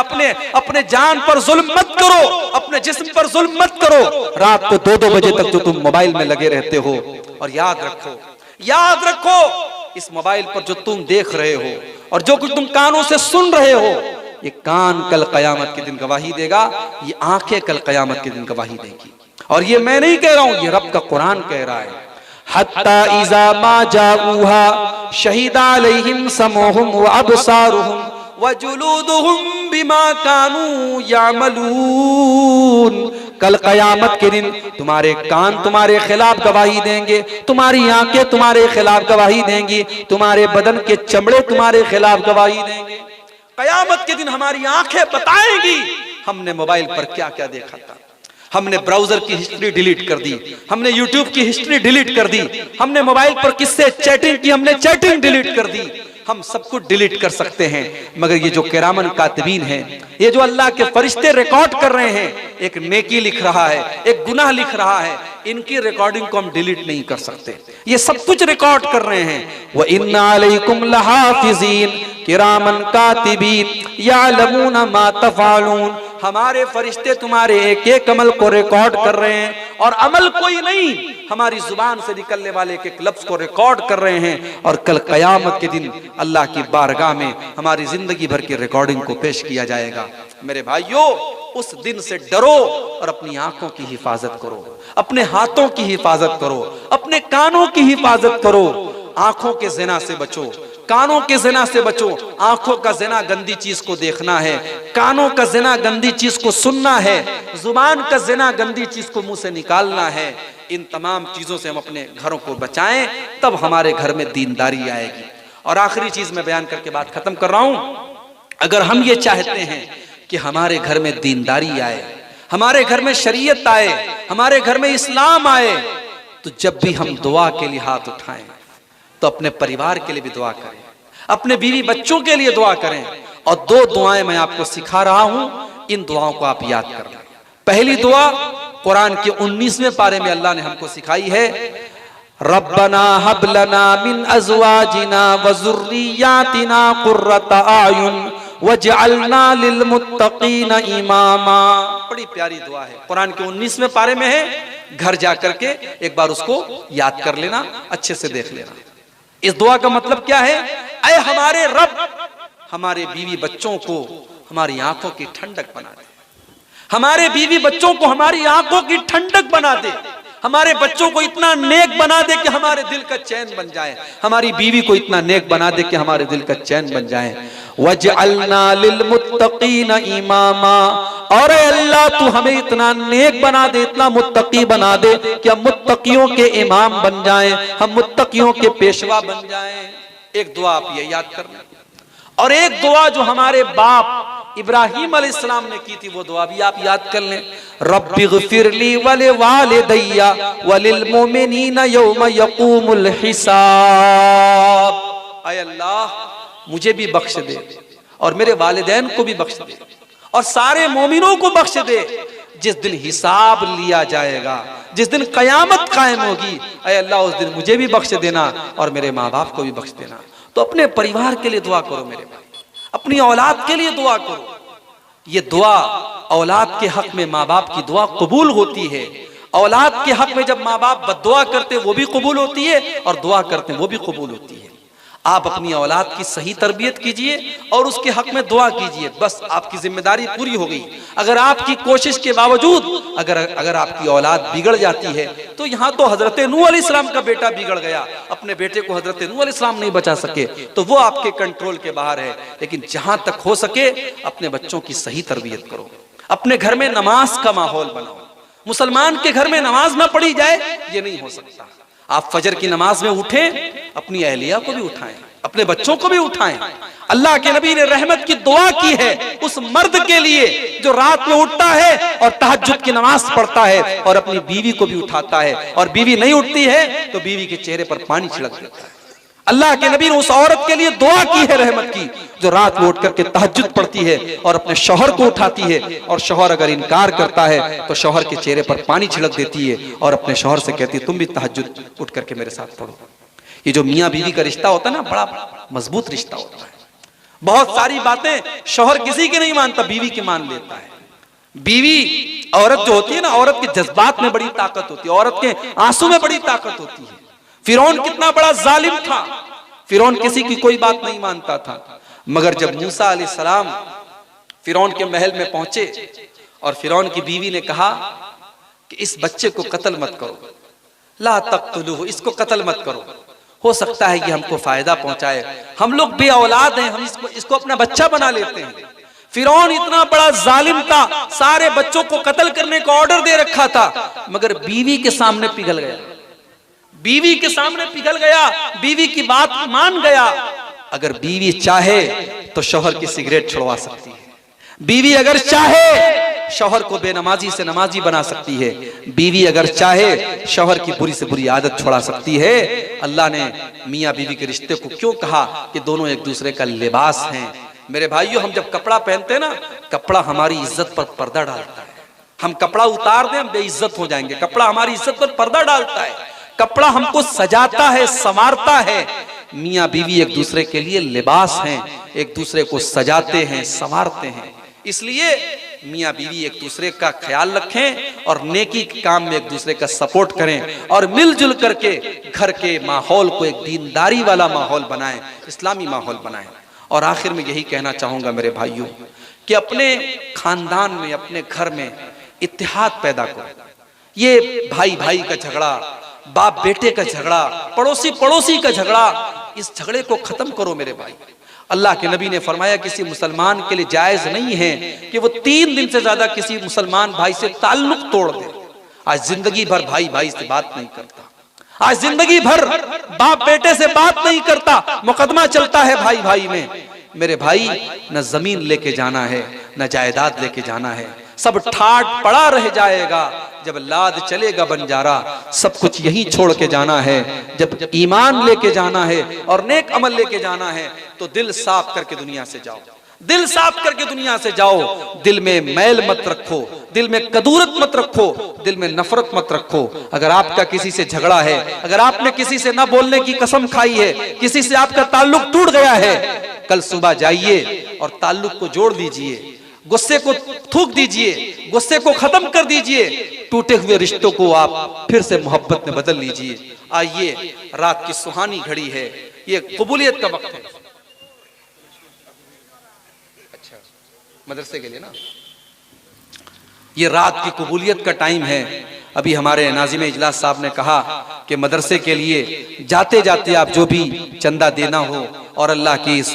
अपने जान पर जुल्म मत करो, अपने जिस्म पर जुल्म मत करो। रात को 2-2 बजे तक जो तुम मोबाइल में लगे रहते हो, और याद रखो इस मोबाइल पर जो तुम देख रहे हो और जो कुछ तुम कानों से सुन रहे हो, ये कान कल कयामत के दिन गवाही देगा, ये आंखें कल कयामत के दिन गवाही देगी। और ये मैं नहीं कह रहा हूं, ये रब का कुरान कह रहा है। हत्ता इज़ा मा जाऊहा शहीदा अलैहिम समूहुम व अबसारुहुम व जुलूदुहुम बिमा कानू यामलून। कल कयामत के दिन तुम्हारे कान तुम्हारे खिलाफ गवाही देंगे, तुम्हारी आंखें तुम्हारे खिलाफ गवाही देंगी, तुम्हारे बदन के चमड़े तुम्हारे खिलाफ गवाही देंगे। कयामत के दिन हमारी आंखें बताएंगी हमने मोबाइल पर क्या क्या देखा था। हमने ब्राउजर की हिस्ट्री डिलीट कर दी, हमने यूट्यूब की हिस्ट्री डिलीट कर दी, हमने मोबाइल पर किससे चैटिंग की, हमने चैटिंग डिलीट कर दी। हम सब कुछ डिलीट कर सकते हैं, मगर ये जो किरामन कातिबीन हैं, ये जो अल्लाह के फरिश्ते रिकॉर्ड कर रहे हैं, एक नेकी लिख रहा है, एक गुनाह लिख रहा है, इनकी रिकॉर्डिंग को हम डिलीट नहीं कर सकते। ये सब कुछ रिकॉर्ड कर रहे हैं। व इन्ना अलैकुम लहाफिज़ीन किरामन कातिबीन यालमूना मा तफ़अलून। हमारे फरिश्ते तुम्हारे एक एक अमल को रिकॉर्ड कर रहे हैं, और अमल कोई नहीं, हमारी जुबान से निकलने वाले एक एक लफ्ज को रिकॉर्ड कर रहे हैं। और कल कयामत के दिन अल्लाह की बारगाह में हमारी जिंदगी भर की रिकॉर्डिंग को पेश किया जाएगा। मेरे भाइयों, उस दिन से डरो और अपनी आंखों की हिफाजत करो, अपने हाथों की हिफाजत करो, अपने कानों की हिफाजत करो। आंखों के ज़िना से बचो, कानों के ज़िना से बचो। आंखों का ज़िना गंदी चीज को देखना है, कानों का ज़िना गंदी चीज को सुनना है, जुबान का ज़िना गंदी चीज को मुंह से निकालना है। इन तमाम चीजों से हम अपने घरों को बचाएं, तब हमारे घर में दीनदारी आएगी। और आखिरी चीज मैं बयान करके बात खत्म कर रहा हूं। अगर हम ये चाहते हैं कि हमारे घर में दीनदारी आए, हमारे घर में शरीयत आए, हमारे घर में इस्लाम आए, तो जब भी हम दुआ के लिए हाथ उठाएं तो अपने परिवार के लिए भी दुआ करें, अपने बीवी बच्चों के लिए दुआ करें। और 2 दुआएं मैं आपको सिखा रहा हूं, इन दुआओं को आप याद कर लें। पहली दुआ कुरान के 19वें पारे में अल्लाह ने हमको सिखाई है, रब्बना हब लना मिन अज़वाजिना व ज़ुर्रिय्यातिना कुर्रता आयुन वजअलना लिल मुत्तक़ीना इमामा। बड़ी प्यारी दुआ है, कुरान के 19वें पारे में है। घर जाकर के एक बार उसको याद कर लेना, अच्छे से देख लेना। इस दुआ का मतलब क्या है? ऐ हमारे रब, हमारे बीवी बच्चों को हमारी आंखों की ठंडक बना दे, हमारे बीवी बच्चों को हमारी आंखों की ठंडक बना दे, हमारे बच्चों को इतना नेक बना दे कि हमारे दिल का चैन बन जाए, हमारी बीवी को इतना नेक बना दे कि हमारे दिल का चैन बन जाए। वजअलना लिलमुत्तकीना इमामा, और अल्लाह तू हमें इतना नेक बना दे, इतना मुत्तकी बना दे कि हम मुत्तकियों के इमाम बन जाएं, हम मुत्तकियों के पेशवा बन जाएं। एक दुआ आप ये याद करना, और एक दुआ जो हमारे बाप इब्राहिम अलैहिस्सलाम ने की थी, वो दुआ भी आप याद कर लें। रब्बिग़फिरली वलिवालिदैया वलिलमुमिनीना यौम यक़ूमुल हिसाब। ऐ अल्लाह मुझे भी बख्श दे और मेरे वालिदैन को भी बख्श दे और सारे मोमिनों को बख्श दे जिस दिन हिसाब लिया जाएगा, जिस दिन कयामत कायम होगी। ऐ अल्लाह उस दिन मुझे भी बख्श देना और मेरे माँ बाप को भी बख्श देना। तो अपने परिवार के लिए दुआ करो मेरे भाई, अपनी औलाद के लिए दुआ करो। ये दुआ औलाद के हक में माँ बाप की दुआ कबूल होती है। औलाद के हक में जब माँ बाप बद्दुआ करते वो भी कबूल होती है और दुआ करते वो भी कबूल होती है। आप अपनी औलाद की सही तरबियत कीजिए और उसके हक में दुआ कीजिए, बस आपकी जिम्मेदारी पूरी हो गई। अगर आपकी कोशिश के बावजूद अगर आपकी औलाद बिगड़ जाती है, तो यहाँ तो हजरत नूह अलैहिस्सलाम का बेटा बिगड़ गया, अपने बेटे को हजरत नूह अलैहिस्सलाम नहीं बचा सके, तो वो आपके कंट्रोल के बाहर है। लेकिन जहां तक हो सके अपने बच्चों की सही तरबियत करो, अपने घर में नमाज का माहौल बनाओ। मुसलमान के घर में नमाज ना पढ़ी जाए ये नहीं हो सकता। आप फजर की नमाज में उठें, अपनी अहलिया को भी उठाएं, अपने बच्चों को भी उठाएं। अल्लाह के नबी ने रहमत की दुआ की है उस मर्द के लिए जो रात में उठता है और तहज्जुद की नमाज पढ़ता है और अपनी बीवी को भी उठाता है, और बीवी नहीं उठती है तो बीवी के चेहरे पर पानी छिड़क देता है। अल्लाह के नबी ने उस औरत के लिए दुआ की है रहमत की जो रात में उठ करके तहज्जुद पढ़ती है और अपने शौहर को उठाती है, और शौहर अगर इनकार करता है तो शौहर के चेहरे पर पानी छिड़क देती है और अपने शौहर से कहती है तुम भी तहज्जुद उठ करके मेरे साथ पढ़ो। ये जो मियाँ बीवी का रिश्ता होता है ना, बड़ा मजबूत रिश्ता होता है। बहुत सारी बातें शौहर किसी की नहीं मानता, बीवी की मान लेता है। बीवी औरत जो होती है ना, औरत के जज्बात में बड़ी ताकत होती है, औरत के आंसू में बड़ी ताकत होती है। फिरौन कितना बड़ा जालिम था, फिरौन किसी की कोई बात नहीं मानता था, मगर जब मूसा अलैहिस्सलाम फिरौन के महल में पहुंचे और फिरौन की बीवी ने कहा कि इस बच्चे को कत्ल मत करो, ला तक़्तुलूहु, इसको कत्ल मत करो, हो सकता है कि हमको फायदा पहुंचाए, हम लोग बे औलाद हैं, हम इसको अपना बच्चा बना लेते हैं। फिरौन इतना बड़ा जालिम था, सारे बच्चों को कत्ल करने का ऑर्डर दे रखा था, मगर बीवी के सामने पिघल गया, बीवी के सामने पिघल गया, बीवी की बात मान गया। अगर बीवी चाहे तो शौहर की सिगरेट छुड़वा सकती है, बीवी अगर चाहे शौहर को बेनमाजी से नमाजी बना सकती है, बीवी अगर चाहे शौहर की बुरी से बुरी आदत छुड़ा सकती है। अल्लाह ने मियाँ बीवी के रिश्ते को क्यों कहा कि दोनों एक दूसरे का लिबास हैं। मेरे भाइयों, हम जब कपड़ा पहनते हैं ना, कपड़ा हमारी इज्जत पर पर्दा डालता है। हम कपड़ा उतार दें हम बेइज्जत हो जाएंगे, कपड़ा हमारी इज्जत पर पर्दा डालता है, कपड़ा हमको सजाता है, संवारता है। मियाँ बीवी एक दूसरे के लिए लिबास हैं, एक दूसरे को सजाते हैं, संवारते हैं। इसलिए मियाँ बीवी एक दूसरे का ख्याल रखें और नेकी के काम में एक दूसरे का सपोर्ट करें और मिलजुल करके घर के माहौल को एक दीनदारी वाला माहौल बनाएं, इस्लामी माहौल बनाएं। और आखिर में यही कहना चाहूंगा मेरे भाइयों कि अपने खानदान में, अपने घर में इत्तेहाद पैदा करो। ये भाई भाई का झगड़ा, बाप बेटे का झगड़ा, पड़ोसी पड़ोसी का झगड़ा, इस झगड़े को खत्म करो मेरे भाई। अल्लाह के नबी ने फरमाया किसी मुसलमान के लिए जायज नहीं है कि वो 3 दिन से ज्यादा किसी मुसलमान भाई से ताल्लुक तोड़ दे। आज जिंदगी भर भाई भाई से बात नहीं करता, आज जिंदगी भर बाप बेटे से बात नहीं करता, मुकदमा चलता है भाई भाई में। मेरे भाई, न जमीन लेके जाना है, न जायदाद लेके जाना है, सब ठाट पड़ा रह जाएगा। जब लाद चलेगा बंजारा, सब कुछ यहीं छोड़ के जाना है। जब ईमान लेके जाना है और नेक अमल लेके जाना है तो दिल साफ करके दुनिया से जाओ, दिल साफ करके दुनिया से जाओ। दिल में मैल मत रखो, दिल में कदूरत मत रखो, दिल में नफरत मत रखो। अगर आपका किसी से झगड़ा है, अगर आपने किसी से न बोलने की कसम खाई है, किसी से आपका ताल्लुक टूट गया है, कल सुबह जाइए और ताल्लुक को जोड़ दीजिए। गुस्से को थूक दीजिए, गुस्से को खत्म कर दीजिए, टूटे हुए रिश्तों को आप फिर से मोहब्बत में बदल लीजिए। आइए, रात की सुहानी घड़ी है, ये कबूलियत का वक्त है। अच्छा, मदरसे के लिए ना, ये रात की कबूलियत का टाइम है। अभी हमारे नाज़िम इजलास साहब ने कहा कि मदरसे के लिए जाते जाते आप जो भी चंदा देना हो और अल्लाह की इस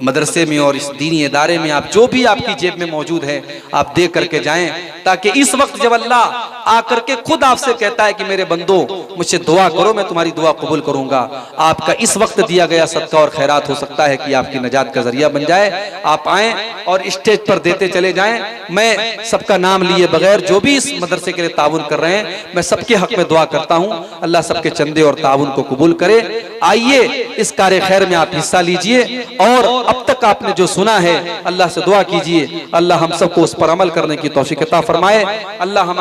मदरसे में और इस दीनी इदारे में आप जो भी आपकी जेब में मौजूद है आप दे करके जाएं, ताकि इस वक्त जब अल्लाह आकर के खुद आपसे कहता है कि मेरे बंदो मुझसे दुआ करो, मैं तुम्हारी दुआ कबूल करूंगा, आपका इस वक्त दिया गया सदका और खैरात हो सकता है कि आपकी नजात का जरिया बन जाए। आप आएँ और स्टेज पर देते चले जाएं। मैं सबका नाम लिए बगैर जो भी इस मदरसे के लिए ताउन कर रहे हैं, मैं सबके हक में दुआ करता हूं, अल्लाह सबके चंदे और ताउन को कबूल करे। आइए, इस कार्य खैर में आप हिस्सा लीजिए और अब तक आपने जो सुना है अल्लाह से दुआ कीजिए, अल्लाह हम सबको उस पर अमल करने की तौफीक अता फरमाए। अल्लाह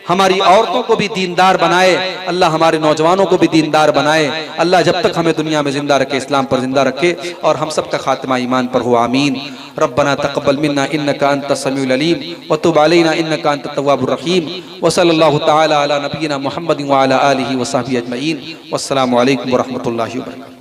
हमारी औरतों को भी दीनदार बनाए, अल्लाह हमारे नौजवानों को भी दीनदार बनाए। अल्लाह जब तक हमें दुनिया में जिंदा रखे, इस्लाम पर जिंदा रखे और हम सब का खात्मा ईमान पर हो, आमीन। रब्बना तक़ब्बल मिन्ना इन्नका अंतस समीउल अलीम व तुब अलैना इन्नका अंतत तव्वाबुर रहीम व सल्लल्लाहु तआला अला नबिय्यिना मुहम्मदिन व अला आलिहि व सहबिहि अजमईन। वस्सलामु अलैकुम व रहमतुल्लाहि व बरकातुहू।